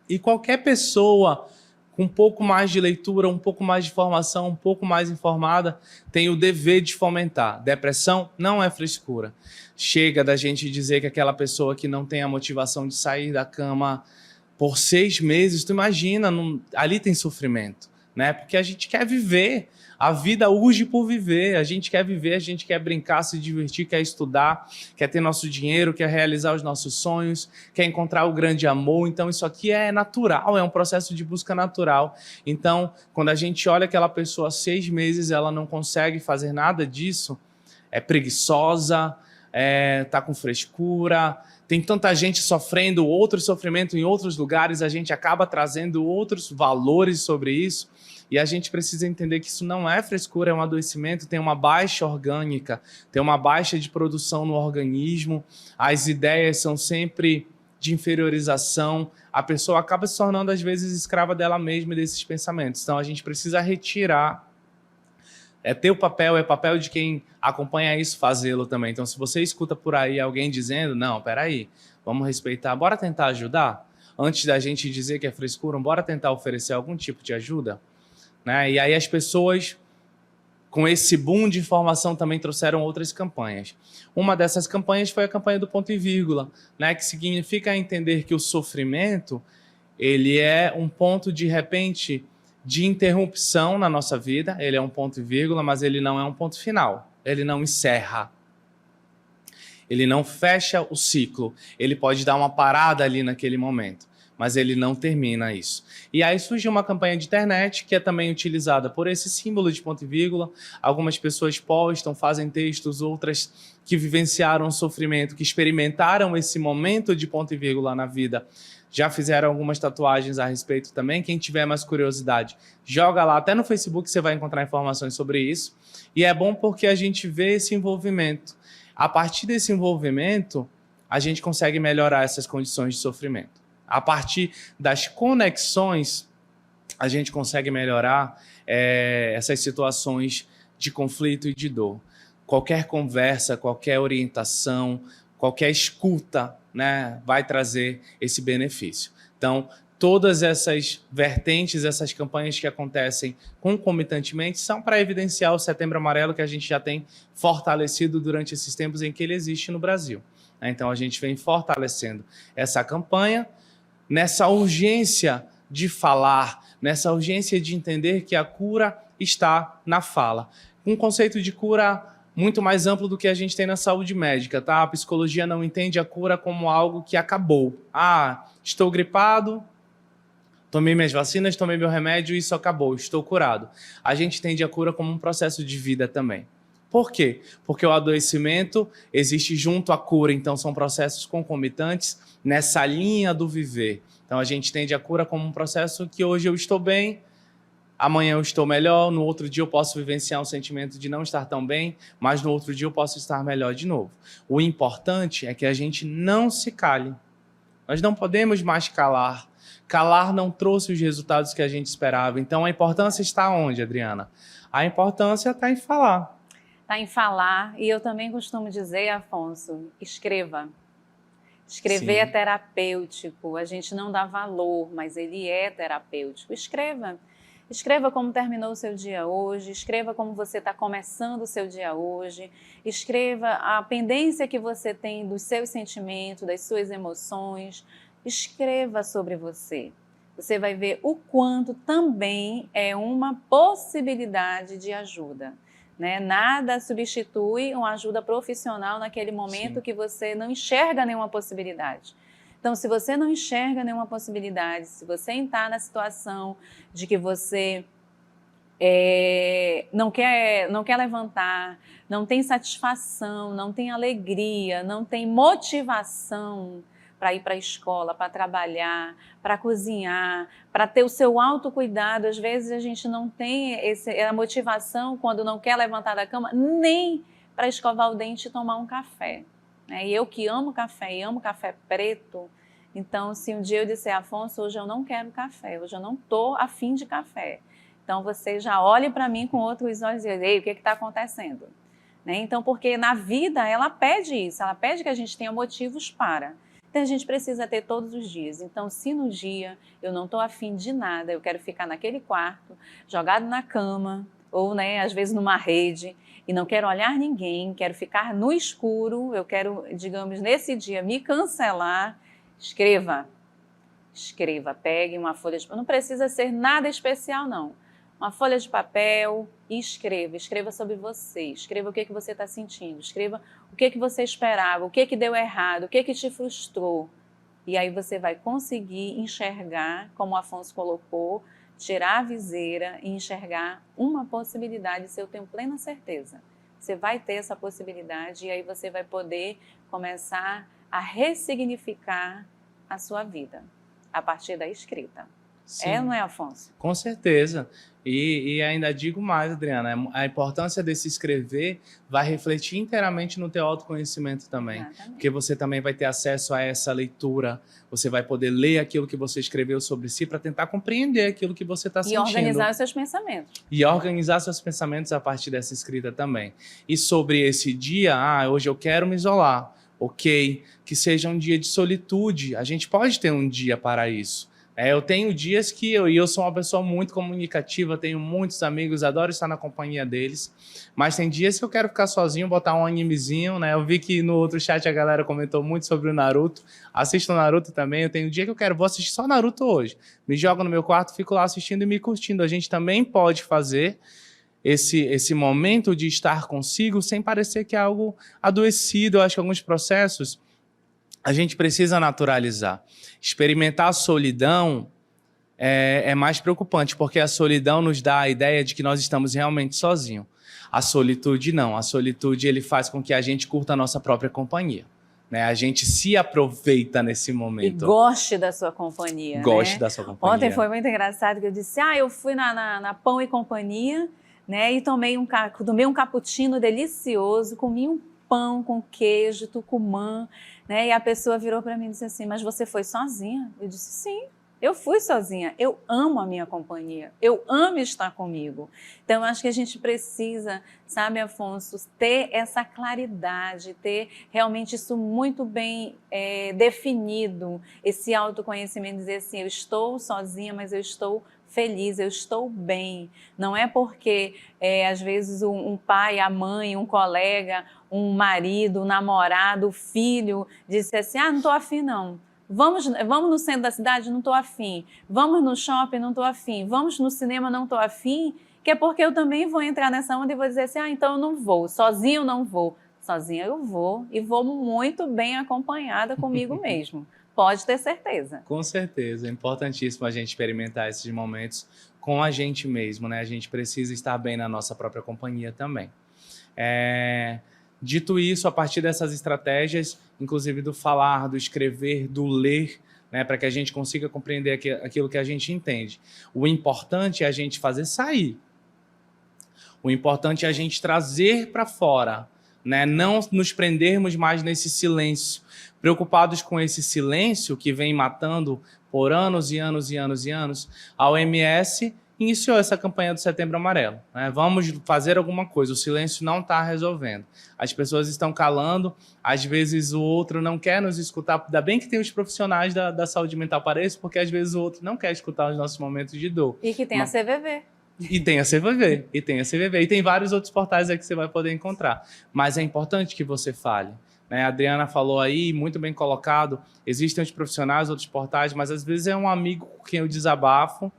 e qualquer pessoa com um pouco mais de leitura, um pouco mais de formação, um pouco mais informada, tem o dever de fomentar. Depressão não é frescura. Chega da gente dizer que aquela pessoa que não tem a motivação de sair da cama por 6 meses, tu imagina, ali tem sofrimento. Né? Porque a gente quer viver, a vida urge por viver, a gente quer viver, a gente quer brincar, se divertir, quer estudar, quer ter nosso dinheiro, quer realizar os nossos sonhos, quer encontrar o grande amor. Então isso aqui é natural, é um processo de busca natural. Então, quando a gente olha aquela pessoa há 6 meses, ela não consegue fazer nada disso, é preguiçosa, tá com frescura, tem tanta gente sofrendo outro sofrimento em outros lugares, a gente acaba trazendo outros valores sobre isso. E a gente precisa entender que isso não é frescura, é um adoecimento, tem uma baixa orgânica, tem uma baixa de produção no organismo, as ideias são sempre de inferiorização, a pessoa acaba se tornando, às vezes, escrava dela mesma e desses pensamentos. Então, a gente precisa retirar. É teu papel, é papel de quem acompanha isso fazê-lo também. Então, se você escuta por aí alguém dizendo, não, peraí, vamos respeitar, bora tentar ajudar? Antes da gente dizer que é frescura, bora tentar oferecer algum tipo de ajuda? Né? E aí as pessoas, com esse boom de informação, também trouxeram outras campanhas. Uma dessas campanhas foi a campanha do ponto e vírgula, né? Que significa entender que o sofrimento ele é um ponto, de repente, de interrupção na nossa vida, ele é um ponto e vírgula, mas ele não é um ponto final, ele não encerra. Ele não fecha o ciclo, ele pode dar uma parada ali naquele momento, mas ele não termina isso. E aí surge uma campanha de internet que é também utilizada por esse símbolo de ponto e vírgula. Algumas pessoas postam, fazem textos, outras que vivenciaram o sofrimento, que experimentaram esse momento de ponto e vírgula na vida, já fizeram algumas tatuagens a respeito também. Quem tiver mais curiosidade, joga lá, até no Facebook você vai encontrar informações sobre isso. E é bom porque a gente vê esse envolvimento. A partir desse envolvimento, a gente consegue melhorar essas condições de sofrimento. A partir das conexões, a gente consegue melhorar essas situações de conflito e de dor. Qualquer conversa, qualquer orientação, qualquer escuta, né, vai trazer esse benefício. Então, todas essas vertentes, essas campanhas que acontecem concomitantemente são para evidenciar o Setembro Amarelo que a gente já tem fortalecido durante esses tempos em que ele existe no Brasil. Então, a gente vem fortalecendo essa campanha nessa urgência de falar, nessa urgência de entender que a cura está na fala. Um conceito de cura muito mais amplo do que a gente tem na saúde médica, tá? A psicologia não entende a cura como algo que acabou. Ah, estou gripado, tomei minhas vacinas, tomei meu remédio e isso acabou, estou curado. A gente entende a cura como um processo de vida também. Por quê? Porque o adoecimento existe junto à cura, então são processos concomitantes nessa linha do viver. Então a gente entende a cura como um processo que hoje eu estou bem, amanhã eu estou melhor, no outro dia eu posso vivenciar um sentimento de não estar tão bem, mas no outro dia eu posso estar melhor de novo. O importante é que a gente não se cale. Nós não podemos mais calar. Calar não trouxe os resultados que a gente esperava. Então a importância está onde, Adriana? A importância está em falar. Está em falar, e eu também costumo dizer, Afonso, escreva. Escrever Sim. é terapêutico, a gente não dá valor, mas ele é terapêutico. Escreva. Escreva como terminou o seu dia hoje, escreva como você está começando o seu dia hoje, escreva a pendência que você tem dos seus sentimentos, das suas emoções, escreva sobre você. Você vai ver o quanto também é uma possibilidade de ajuda. Né? Nada substitui uma ajuda profissional naquele momento Sim. que você não enxerga nenhuma possibilidade. Então, se você não enxerga nenhuma possibilidade, se você está na situação de que você não quer levantar, não tem satisfação, não tem alegria, não tem motivação para ir para a escola, para trabalhar, para cozinhar, para ter o seu autocuidado. Às vezes a gente não tem a motivação quando não quer levantar da cama, nem para escovar o dente e tomar um café. E eu que amo café e amo café preto, então se um dia eu disser, Afonso, hoje eu não quero café, hoje eu não estou afim de café, então você já olhe para mim com outros olhos e diz, ei, o que está acontecendo? Então, porque na vida ela pede isso, ela pede que a gente tenha motivos para. Então a gente precisa ter todos os dias. Então, se no dia eu não estou afim de nada, eu quero ficar naquele quarto, jogado na cama, ou às vezes numa rede, e não quero olhar ninguém, quero ficar no escuro, eu quero, digamos, nesse dia me cancelar, escreva, pegue uma folha de papel, não precisa ser nada especial não, uma folha de papel e escreva sobre você, escreva o que você está sentindo, escreva o que você esperava, o que deu errado, o que te frustrou, e aí você vai conseguir enxergar, como o Afonso colocou, tirar a viseira e enxergar uma possibilidade, isso eu tenho plena certeza. Você vai ter essa possibilidade e aí você vai poder começar a ressignificar a sua vida a partir da escrita. Sim. É ou não é, Afonso? Com certeza. E ainda digo mais, Adriana, a importância desse escrever vai refletir inteiramente no teu autoconhecimento também. Exatamente. Porque você também vai ter acesso a essa leitura, você vai poder ler aquilo que você escreveu sobre si para tentar compreender aquilo que você está sentindo. E organizar os seus pensamentos. E organizar seus pensamentos a partir dessa escrita também. E sobre esse dia, hoje eu quero me isolar. Ok, que seja um dia de solitude. A gente pode ter um dia para isso. Eu tenho dias que eu sou uma pessoa muito comunicativa, tenho muitos amigos, adoro estar na companhia deles, mas tem dias que eu quero ficar sozinho, botar um animezinho, né? Eu vi que no outro chat a galera comentou muito sobre o Naruto, assisto o Naruto também, eu tenho um dia que vou assistir só Naruto hoje, me jogo no meu quarto, fico lá assistindo e me curtindo. A gente também pode fazer esse momento de estar consigo sem parecer que é algo adoecido. Eu acho que alguns processos a gente precisa naturalizar. Experimentar a solidão é mais preocupante, porque a solidão nos dá a ideia de que nós estamos realmente sozinhos. A solitude não. A solitude ele faz com que a gente curta a nossa própria companhia. A gente se aproveita nesse momento. E goste da sua companhia. Goste da sua companhia. Ontem foi muito engraçado que eu disse, eu fui na Pão e Companhia, e tomei um cappuccino delicioso, comi um pão com queijo, tucumã, e a pessoa virou para mim e disse assim, mas você foi sozinha? Eu disse, sim, eu fui sozinha, eu amo a minha companhia, eu amo estar comigo. Então, eu acho que a gente precisa, sabe, Afonso, ter essa claridade, ter realmente isso muito bem definido, esse autoconhecimento, dizer assim, eu estou sozinha, mas eu estou feliz, eu estou bem. Não é porque, às vezes, um pai, a mãe, um colega, um marido, um namorado, um filho, disse assim, não estou afim não. Vamos no centro da cidade? Não estou afim. Vamos no shopping? Não estou afim. Vamos no cinema? Não estou afim. Que é porque eu também vou entrar nessa onda e vou dizer assim, então eu não vou. Sozinho eu não vou. Sozinha eu vou e vou muito bem acompanhada comigo mesmo. Pode ter certeza. Com certeza, é importantíssimo a gente experimentar esses momentos com a gente mesmo, A gente precisa estar bem na nossa própria companhia também. Dito isso, a partir dessas estratégias, inclusive do falar, do escrever, do ler, para que a gente consiga compreender aquilo que a gente entende. O importante é a gente fazer sair. O importante é a gente trazer para fora, não nos prendermos mais nesse silêncio, preocupados com esse silêncio que vem matando por anos e anos e anos e anos. A OMS iniciou essa campanha do Setembro Amarelo, né? Vamos fazer alguma coisa, o silêncio não está resolvendo. As pessoas estão calando, às vezes o outro não quer nos escutar, ainda bem que tem os profissionais da saúde mental para isso, porque às vezes o outro não quer escutar os nossos momentos de dor. E que tem a CVV. E tem a CVV, e tem vários outros portais aí que você vai poder encontrar. Mas é importante que você fale. Né? A Adriana falou aí, muito bem colocado, existem os profissionais, outros portais, mas às vezes é um amigo com quem eu desabafo,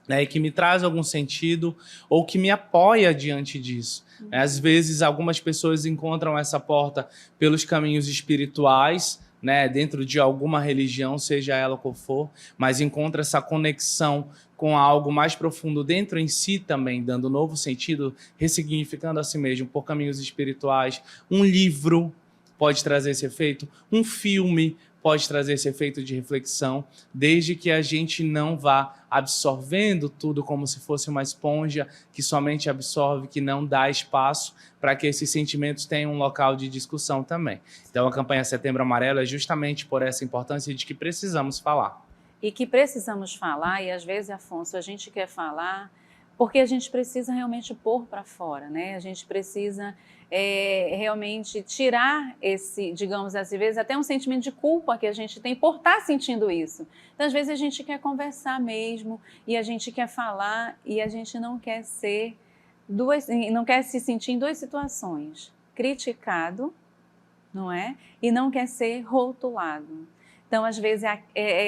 né, e que me traz algum sentido ou que me apoia diante disso. Às vezes algumas pessoas encontram essa porta pelos caminhos espirituais, né, dentro de alguma religião, seja ela qual for, mas encontra essa conexão com algo mais profundo dentro em si também, dando novo sentido, ressignificando a si mesmo por caminhos espirituais. Um livro pode trazer esse efeito, um filme pode trazer esse efeito de reflexão, desde que a gente não vá absorvendo tudo como se fosse uma esponja que somente absorve, que não dá espaço para que esses sentimentos tenham um local de discussão também. Então a campanha Setembro Amarelo é justamente por essa importância de que precisamos falar. E que precisamos falar, e às vezes, Afonso, a gente quer falar porque a gente precisa realmente pôr para fora, né? A gente precisa realmente tirar esse, digamos, às vezes até um sentimento de culpa que a gente tem por estar sentindo isso. Então, às vezes a gente quer conversar mesmo e a gente quer falar e a gente não quer não quer se sentir em duas situações: criticado, não é? E não quer ser rotulado. Então, às vezes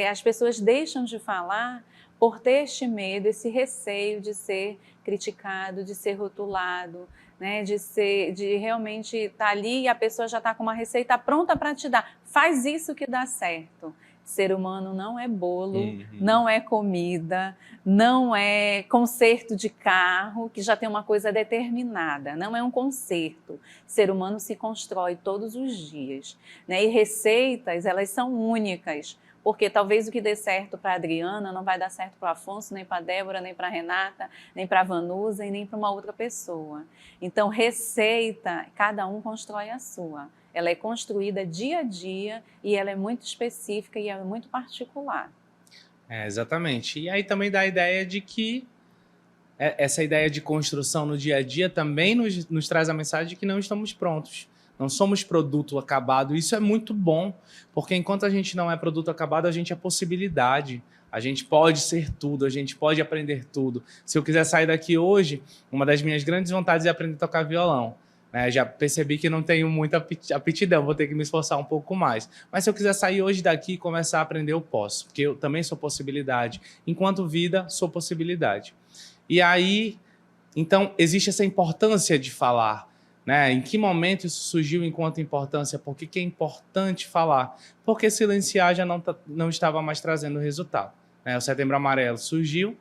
as pessoas deixam de falar por ter este medo, esse receio de ser criticado, de ser rotulado, né? De realmente estar ali e a pessoa já está com uma receita pronta para te dar. Faz isso que dá certo. Ser humano não é bolo, não é comida, não é conserto de carro, que já tem uma coisa determinada, não é um conserto. Ser humano se constrói todos os dias, né? E receitas, elas são únicas. Porque talvez o que dê certo para a Adriana não vai dar certo para o Afonso, nem para a Débora, nem para a Renata, nem para a Vanusa e nem para uma outra pessoa. Então, receita, cada um constrói a sua. Ela é construída dia a dia e ela é muito específica e é muito particular. Exatamente. E aí também dá a ideia de que essa ideia de construção no dia a dia também nos traz a mensagem de que não estamos prontos. Não somos produto acabado. Isso é muito bom, porque enquanto a gente não é produto acabado, a gente é possibilidade. A gente pode ser tudo, a gente pode aprender tudo. Se eu quiser sair daqui hoje, uma das minhas grandes vontades é aprender a tocar violão. Já percebi que não tenho muita aptidão, vou ter que me esforçar um pouco mais. Mas se eu quiser sair hoje daqui e começar a aprender, eu posso, porque eu também sou possibilidade. Enquanto vida, sou possibilidade. E aí, então, existe essa importância de falar. Né? Em que momento isso surgiu enquanto importância? Por que é importante falar? Porque silenciar já não estava mais trazendo resultado. Né? O Setembro Amarelo surgiu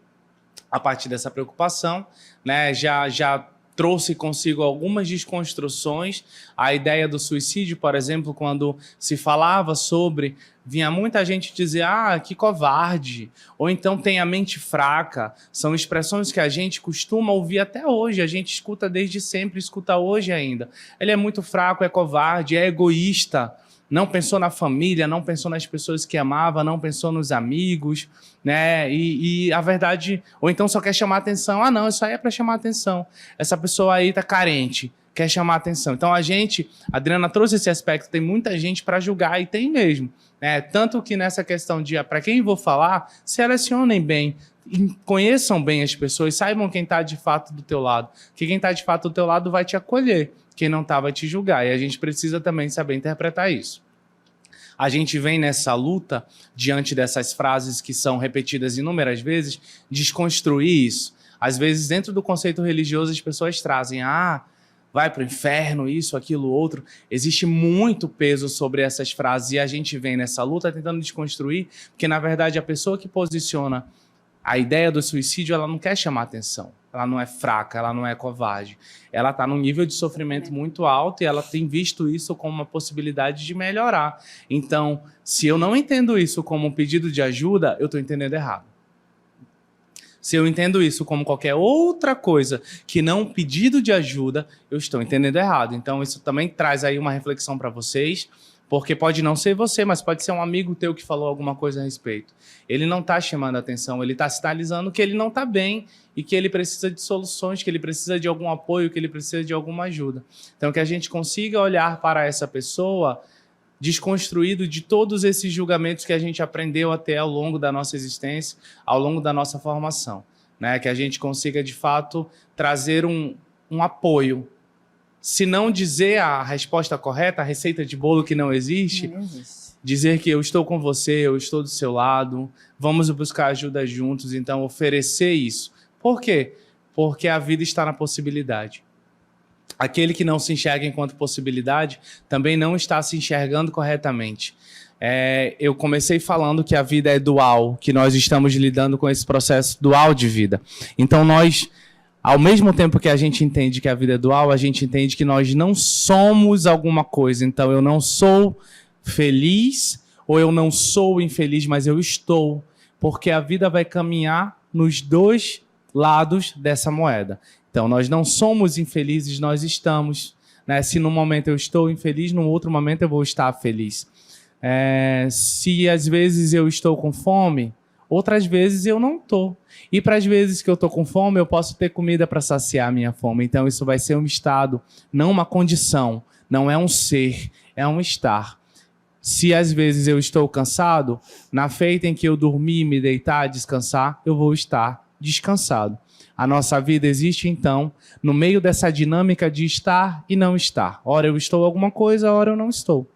a partir dessa preocupação, né? Já trouxe consigo algumas desconstruções. A ideia do suicídio, por exemplo, quando se falava sobre, vinha muita gente dizer, que covarde, ou então tem a mente fraca. São expressões que a gente costuma ouvir até hoje, a gente escuta desde sempre, escuta hoje ainda. Ele é muito fraco, é covarde, é egoísta, não pensou na família, não pensou nas pessoas que amava, não pensou nos amigos, né? E a verdade, ou então só quer chamar atenção. Não, isso aí é para chamar atenção. Essa pessoa aí tá carente, quer chamar atenção. Então a Adriana trouxe esse aspecto, tem muita gente para julgar, e tem mesmo. Né? Tanto que nessa questão de para quem vou falar, selecionem bem, conheçam bem as pessoas, saibam quem está de fato do teu lado. Porque quem está de fato do teu lado vai te acolher, quem não está vai te julgar. E a gente precisa também saber interpretar isso. A gente vem nessa luta, diante dessas frases que são repetidas inúmeras vezes, desconstruir isso. Às vezes, dentro do conceito religioso, as pessoas trazem, vai para o inferno, isso, aquilo, outro. Existe muito peso sobre essas frases e a gente vem nessa luta tentando desconstruir, porque, na verdade, a pessoa que posiciona a ideia do suicídio, ela não quer chamar atenção. Ela não é fraca, ela não é covarde. Ela está num nível de sofrimento muito alto e ela tem visto isso como uma possibilidade de melhorar. Então, se eu não entendo isso como um pedido de ajuda, eu estou entendendo errado. Se eu entendo isso como qualquer outra coisa que não um pedido de ajuda, eu estou entendendo errado. Então, isso também traz aí uma reflexão para vocês. Porque pode não ser você, mas pode ser um amigo teu que falou alguma coisa a respeito. Ele não está chamando a atenção, ele está sinalizando que ele não está bem e que ele precisa de soluções, que ele precisa de algum apoio, que ele precisa de alguma ajuda. Então, que a gente consiga olhar para essa pessoa desconstruído de todos esses julgamentos que a gente aprendeu até ao longo da nossa existência, ao longo da nossa formação. Né? Que a gente consiga, de fato, trazer um apoio. Se não dizer a resposta correta, a receita de bolo que não existe, dizer que eu estou com você, eu estou do seu lado, vamos buscar ajuda juntos, então oferecer isso. Por quê? Porque a vida está na possibilidade. Aquele que não se enxerga enquanto possibilidade também não está se enxergando corretamente. Eu comecei falando que a vida é dual, que nós estamos lidando com esse processo dual de vida. Então nós, ao mesmo tempo que a gente entende que a vida é dual, a gente entende que nós não somos alguma coisa. Então eu não sou feliz ou eu não sou infeliz, mas eu estou. Porque a vida vai caminhar nos dois lados dessa moeda. Então nós não somos infelizes, nós estamos. Né? Se num momento eu estou infeliz, num outro momento eu vou estar feliz. Se às vezes eu estou com fome, outras vezes eu não estou. E para as vezes que eu estou com fome, eu posso ter comida para saciar a minha fome. Então isso vai ser um estado, não uma condição. Não é um ser, é um estar. Se às vezes eu estou cansado, na feita em que eu dormir, me deitar, descansar, eu vou estar descansado. A nossa vida existe, então, no meio dessa dinâmica de estar e não estar. Ora eu estou alguma coisa, ora eu não estou.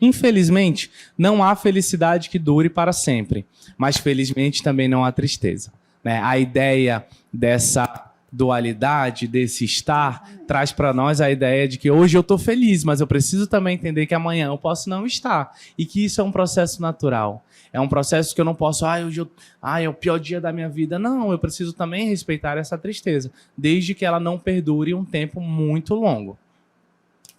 Infelizmente, não há felicidade que dure para sempre, mas felizmente também não há tristeza. Né? A ideia dessa dualidade, desse estar, traz para nós a ideia de que hoje eu estou feliz, mas eu preciso também entender que amanhã eu posso não estar e que isso é um processo natural. É um processo que eu não posso, hoje é o pior dia da minha vida. Não, eu preciso também respeitar essa tristeza, desde que ela não perdure um tempo muito longo.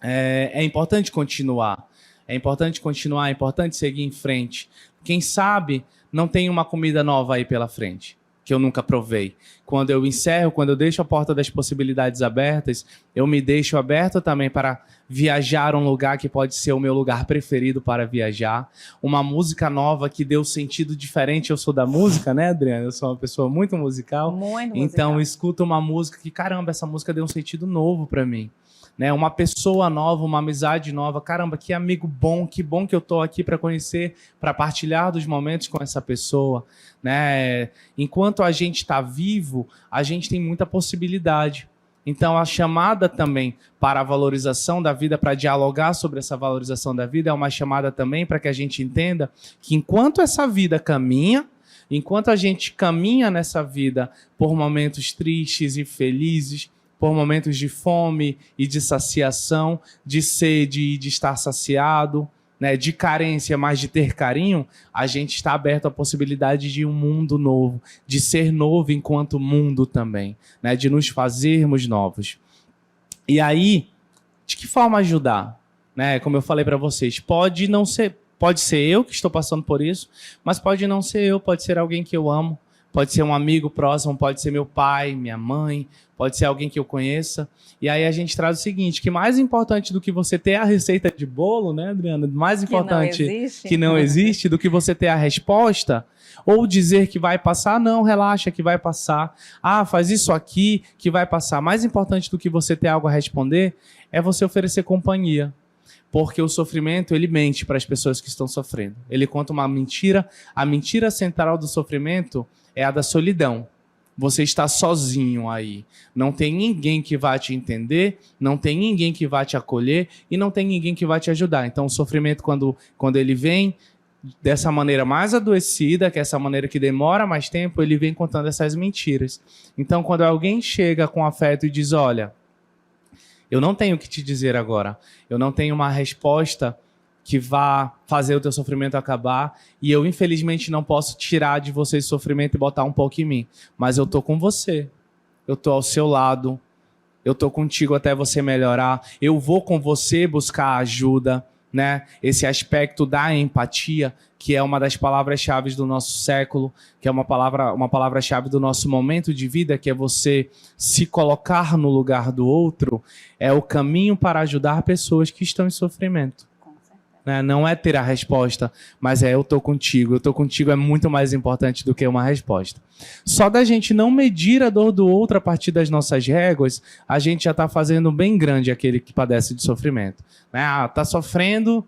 É importante continuar. É importante seguir em frente. Quem sabe não tem uma comida nova aí pela frente, que eu nunca provei. Quando eu encerro, quando eu deixo a porta das possibilidades abertas, eu me deixo aberto também para viajar a um lugar que pode ser o meu lugar preferido para viajar. Uma música nova que deu sentido diferente. Eu sou da música, né, Adriana? Eu sou uma pessoa muito musical. Muito então, musical. escuto uma música que, caramba, essa música deu um sentido novo para mim. Né, uma pessoa nova, uma amizade nova. Caramba, que amigo bom, que bom que eu estou aqui para conhecer, para partilhar dos momentos com essa pessoa. Né? Enquanto a gente está vivo, a gente tem muita possibilidade. Então, a chamada também para a valorização da vida, para dialogar sobre essa valorização da vida, é uma chamada também para que a gente entenda que enquanto essa vida caminha, enquanto a gente caminha nessa vida por momentos tristes e felizes, por momentos de fome e de saciação, de sede e de estar saciado, né, de carência, mas de ter carinho, a gente está aberto à possibilidade de um mundo novo, de ser novo enquanto mundo também, né, de nos fazermos novos. E aí, de que forma ajudar? Né, como eu falei para vocês, pode ser eu que estou passando por isso, mas pode não ser eu, pode ser alguém que eu amo, pode ser um amigo próximo, pode ser meu pai, minha mãe, pode ser alguém que eu conheça. E aí a gente traz o seguinte, que mais importante do que você ter a receita de bolo, né, Adriana? Mais importante que não existe do que você ter a resposta, ou dizer que vai passar, não, relaxa que vai passar. Faz isso aqui que vai passar. Mais importante do que você ter algo a responder é você oferecer companhia. Porque o sofrimento, ele mente para as pessoas que estão sofrendo. Ele conta uma mentira. A mentira central do sofrimento é a da solidão. Você está sozinho aí. Não tem ninguém que vai te entender, não tem ninguém que vai te acolher e não tem ninguém que vai te ajudar. Então, o sofrimento, quando ele vem dessa maneira mais adoecida, que é essa maneira que demora mais tempo, ele vem contando essas mentiras. Então, quando alguém chega com afeto e diz, olha, eu não tenho o que te dizer agora, eu não tenho uma resposta que vá fazer o teu sofrimento acabar, e eu infelizmente não posso tirar de você esse sofrimento e botar um pouco em mim, mas eu tô com você, eu tô ao seu lado, eu tô contigo até você melhorar, eu vou com você buscar ajuda, né? Esse aspecto da empatia, que é uma das palavras-chave do nosso século, que é uma palavra-chave do nosso momento de vida, que é você se colocar no lugar do outro, é o caminho para ajudar pessoas que estão em sofrimento. né? Não é ter a resposta, mas eu tô contigo. Eu tô contigo é muito mais importante do que uma resposta. Só da gente não medir a dor do outro a partir das nossas réguas, a gente já está fazendo bem grande aquele que padece de sofrimento. Né? Ah, tá sofrendo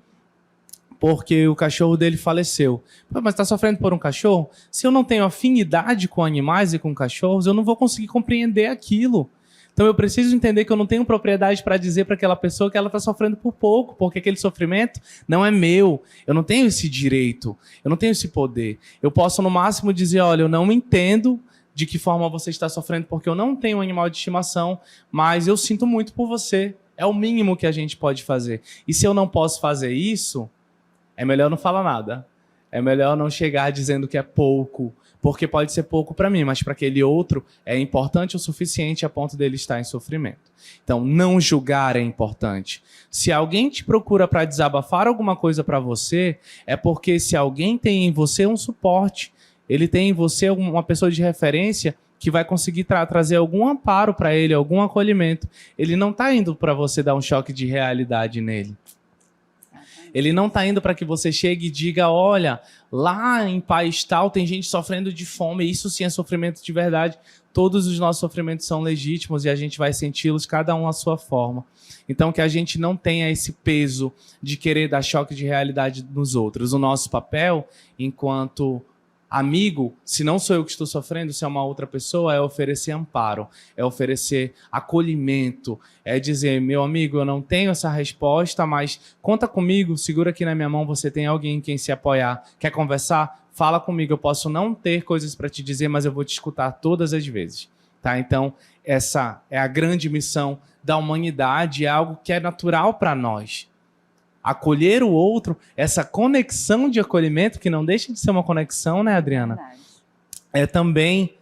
porque o cachorro dele faleceu. Mas está sofrendo por um cachorro? Se eu não tenho afinidade com animais e com cachorros, eu não vou conseguir compreender aquilo. Então eu preciso entender que eu não tenho propriedade para dizer para aquela pessoa que ela está sofrendo por pouco, porque aquele sofrimento não é meu. Eu não tenho esse direito, eu não tenho esse poder. Eu posso no máximo dizer, olha, eu não entendo de que forma você está sofrendo porque eu não tenho um animal de estimação, mas eu sinto muito por você. É o mínimo que a gente pode fazer. E se eu não posso fazer isso, é melhor não falar nada. É melhor não chegar dizendo que é pouco, porque pode ser pouco para mim, mas para aquele outro é importante o suficiente a ponto dele estar em sofrimento. Então, não julgar é importante. Se alguém te procura para desabafar alguma coisa para você, é porque se alguém tem em você um suporte, ele tem em você uma pessoa de referência que vai conseguir trazer algum amparo para ele, algum acolhimento. Ele não está indo para você dar um choque de realidade nele. Ele não está indo para que você chegue e diga, olha, lá em país tal tem gente sofrendo de fome, isso sim é sofrimento de verdade. Todos os nossos sofrimentos são legítimos e a gente vai senti-los cada um à sua forma. Então que a gente não tenha esse peso de querer dar choque de realidade nos outros. O nosso papel, enquanto amigo, se não sou eu que estou sofrendo, se é uma outra pessoa, é oferecer amparo, é oferecer acolhimento, é dizer, meu amigo, eu não tenho essa resposta, mas conta comigo, segura aqui na minha mão, você tem alguém em quem se apoiar. Quer conversar? Fala comigo, eu posso não ter coisas para te dizer, mas eu vou te escutar todas as vezes. Tá? Então, essa é a grande missão da humanidade, é algo que é natural para nós. Acolher o outro, essa conexão de acolhimento, que não deixa de ser uma conexão, né, Adriana? Verdade. É também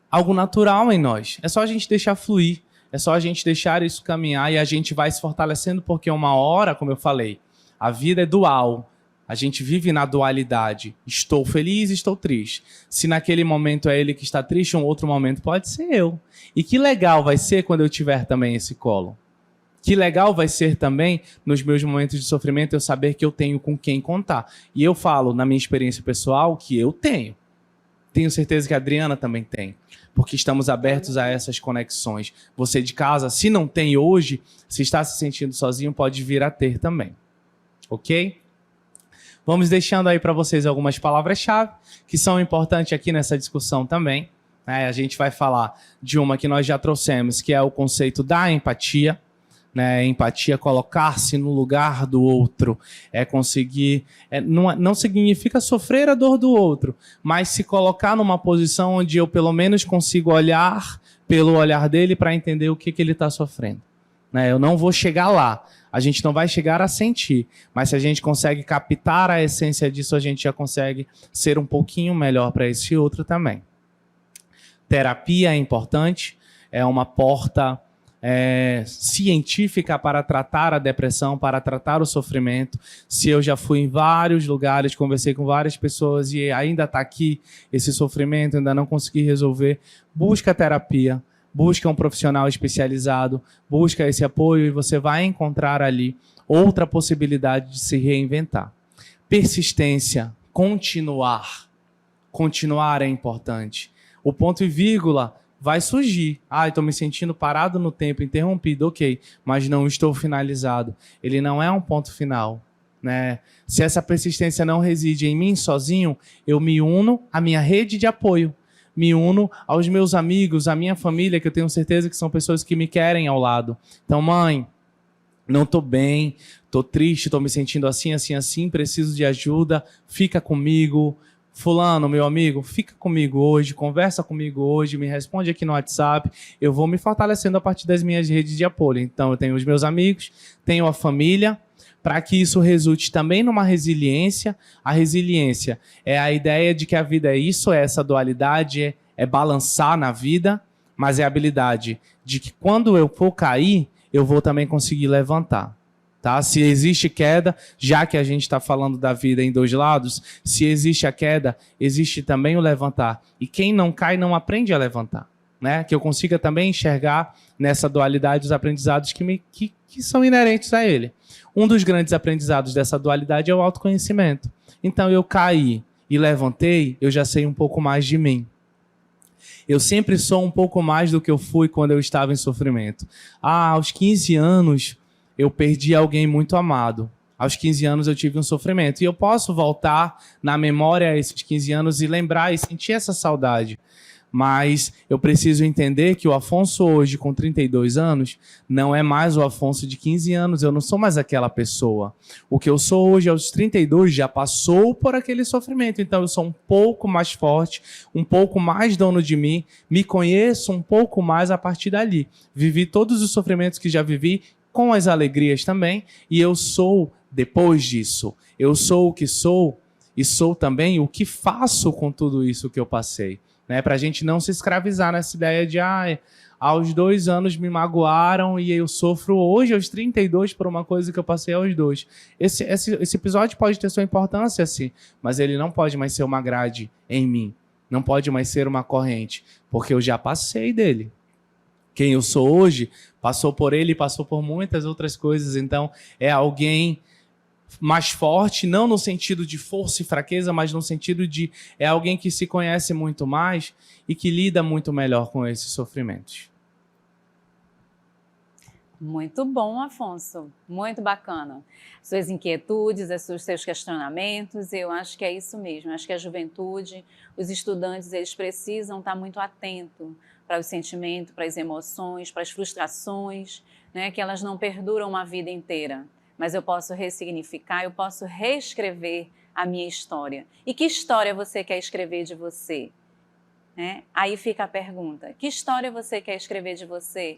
algo natural em nós. É só a gente deixar fluir, é só a gente deixar isso caminhar e a gente vai se fortalecendo, porque uma hora, como eu falei, a vida é dual. A gente vive na dualidade. Estou feliz, estou triste. Se naquele momento é ele que está triste, um outro momento pode ser eu. E que legal vai ser quando eu tiver também esse colo. Que legal vai ser também, nos meus momentos de sofrimento, eu saber que eu tenho com quem contar. E eu falo, na minha experiência pessoal, que eu tenho. Tenho certeza que a Adriana também tem. Porque estamos abertos a essas conexões. Você de casa, se não tem hoje, se está se sentindo sozinho, pode vir a ter também. Ok? Vamos deixando aí para vocês algumas palavras-chave que são importantes aqui nessa discussão também. A gente vai falar de uma que nós já trouxemos, que é o conceito da empatia. Né, empatia, colocar-se no lugar do outro, é conseguir, não significa sofrer a dor do outro, mas se colocar numa posição onde eu pelo menos consigo olhar pelo olhar dele para entender o que ele está sofrendo. Né, eu não vou chegar lá, a gente não vai chegar a sentir, mas se a gente consegue captar a essência disso, a gente já consegue ser um pouquinho melhor para esse outro também. Terapia é importante, é uma porta científica para tratar a depressão, para tratar o sofrimento. Se eu já fui em vários lugares, conversei com várias pessoas e ainda está aqui esse sofrimento, ainda não consegui resolver, busca terapia, busca um profissional especializado, busca esse apoio e você vai encontrar ali outra possibilidade de se reinventar. Persistência, continuar. Continuar é importante. O ponto e vírgula vai surgir. Estou me sentindo parado no tempo, interrompido, ok, mas não estou finalizado. Ele não é um ponto final. Né? Se essa persistência não reside em mim sozinho, eu me uno à minha rede de apoio, me uno aos meus amigos, à minha família, que eu tenho certeza que são pessoas que me querem ao lado. Então, mãe, não estou bem, estou triste, estou me sentindo assim, assim, assim, preciso de ajuda, fica comigo. Fulano, meu amigo, fica comigo hoje, conversa comigo hoje, me responde aqui no WhatsApp, eu vou me fortalecendo a partir das minhas redes de apoio. Então, eu tenho os meus amigos, tenho a família, para que isso resulte também numa resiliência. A resiliência é a ideia de que a vida é isso, é essa dualidade, é balançar na vida, mas é a habilidade de que quando eu for cair, eu vou também conseguir levantar. Tá? Se existe queda, já que a gente está falando da vida em dois lados, se existe a queda, existe também o levantar. E quem não cai não aprende a levantar. Né? Que eu consiga também enxergar nessa dualidade os aprendizados que são inerentes a ele. Um dos grandes aprendizados dessa dualidade é o autoconhecimento. Então, eu caí e levantei, eu já sei um pouco mais de mim. Eu sempre sou um pouco mais do que eu fui quando eu estava em sofrimento. Aos 15 anos, eu perdi alguém muito amado. Aos 15 anos, eu tive um sofrimento. E eu posso voltar na memória a esses 15 anos e lembrar e sentir essa saudade. Mas eu preciso entender que o Afonso hoje, com 32 anos, não é mais o Afonso de 15 anos. Eu não sou mais aquela pessoa. O que eu sou hoje, aos 32, já passou por aquele sofrimento. Então, eu sou um pouco mais forte, um pouco mais dono de mim, me conheço um pouco mais a partir dali. Vivi todos os sofrimentos que já vivi, com as alegrias também, e eu sou, depois disso, eu sou o que sou, e sou também o que faço com tudo isso que eu passei. Né, para a gente não se escravizar nessa ideia de aos 2 anos me magoaram e eu sofro hoje aos 32 por uma coisa que eu passei aos 2. Esse episódio pode ter sua importância, sim, mas ele não pode mais ser uma grade em mim, não pode mais ser uma corrente, porque eu já passei dele. Quem eu sou hoje passou por ele e passou por muitas outras coisas, então é alguém mais forte, não no sentido de força e fraqueza, mas no sentido de é alguém que se conhece muito mais e que lida muito melhor com esses sofrimentos. Muito bom, Afonso. Muito bacana. Suas inquietudes, os seus questionamentos, eu acho que é isso mesmo. Eu acho que a juventude, os estudantes, eles precisam estar muito atentos para os sentimentos, para as emoções, para as frustrações, né, que elas não perduram uma vida inteira. Mas eu posso ressignificar, eu posso reescrever a minha história. E que história você quer escrever de você? Né? Aí fica a pergunta, que história você quer escrever de você?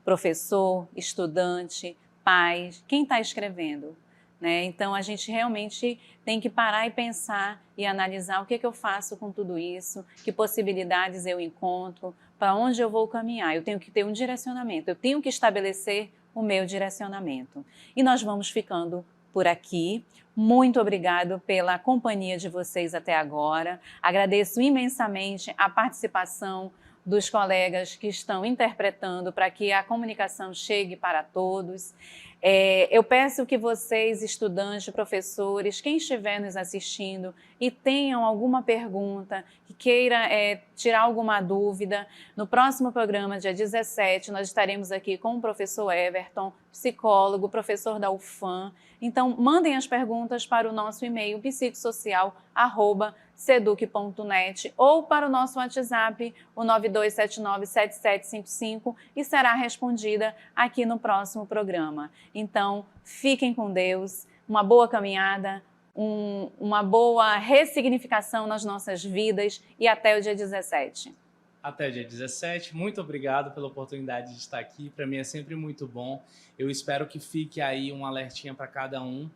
Professor, estudante, pai, quem está escrevendo? Né? Então, a gente realmente tem que parar e pensar e analisar o que eu faço com tudo isso, que possibilidades eu encontro, para onde eu vou caminhar. Eu tenho que ter um direcionamento, eu tenho que estabelecer o meu direcionamento. E nós vamos ficando por aqui. Muito obrigado pela companhia de vocês até agora. Agradeço imensamente a participação dos colegas que estão interpretando para que a comunicação chegue para todos. Eu peço que vocês, estudantes, professores, quem estiver nos assistindo e tenham alguma pergunta, que queira tirar alguma dúvida, no próximo programa, dia 17, nós estaremos aqui com o professor Everton, psicólogo, professor da UFAM. Então, mandem as perguntas para o nosso e-mail psicossocial@seduc.net ou para o nosso WhatsApp, o 92797755, e será respondida aqui no próximo programa. Então, fiquem com Deus, uma boa caminhada, uma boa ressignificação nas nossas vidas e até o dia 17. Até o dia 17. Muito obrigado pela oportunidade de estar aqui. Para mim é sempre muito bom. Eu espero que fique aí um alertinha para cada um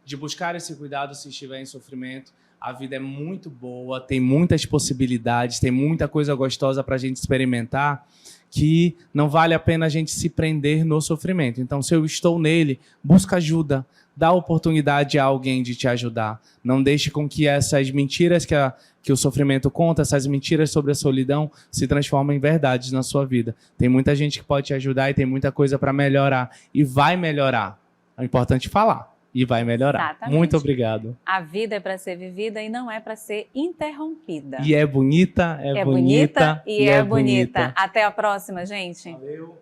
de buscar esse cuidado se estiver em sofrimento. A vida é muito boa, tem muitas possibilidades, tem muita coisa gostosa para a gente experimentar, que não vale a pena a gente se prender no sofrimento. Então, se eu estou nele, busca ajuda, dá oportunidade a alguém de te ajudar. Não deixe com que essas mentiras que o sofrimento conta, essas mentiras sobre a solidão, se transformem em verdades na sua vida. Tem muita gente que pode te ajudar e tem muita coisa para melhorar. E vai melhorar. É importante falar. E vai melhorar. Exatamente. Muito obrigado. A vida é para ser vivida e não é para ser interrompida. E é bonita, é bonita e é bonita. Até a próxima, gente. Valeu.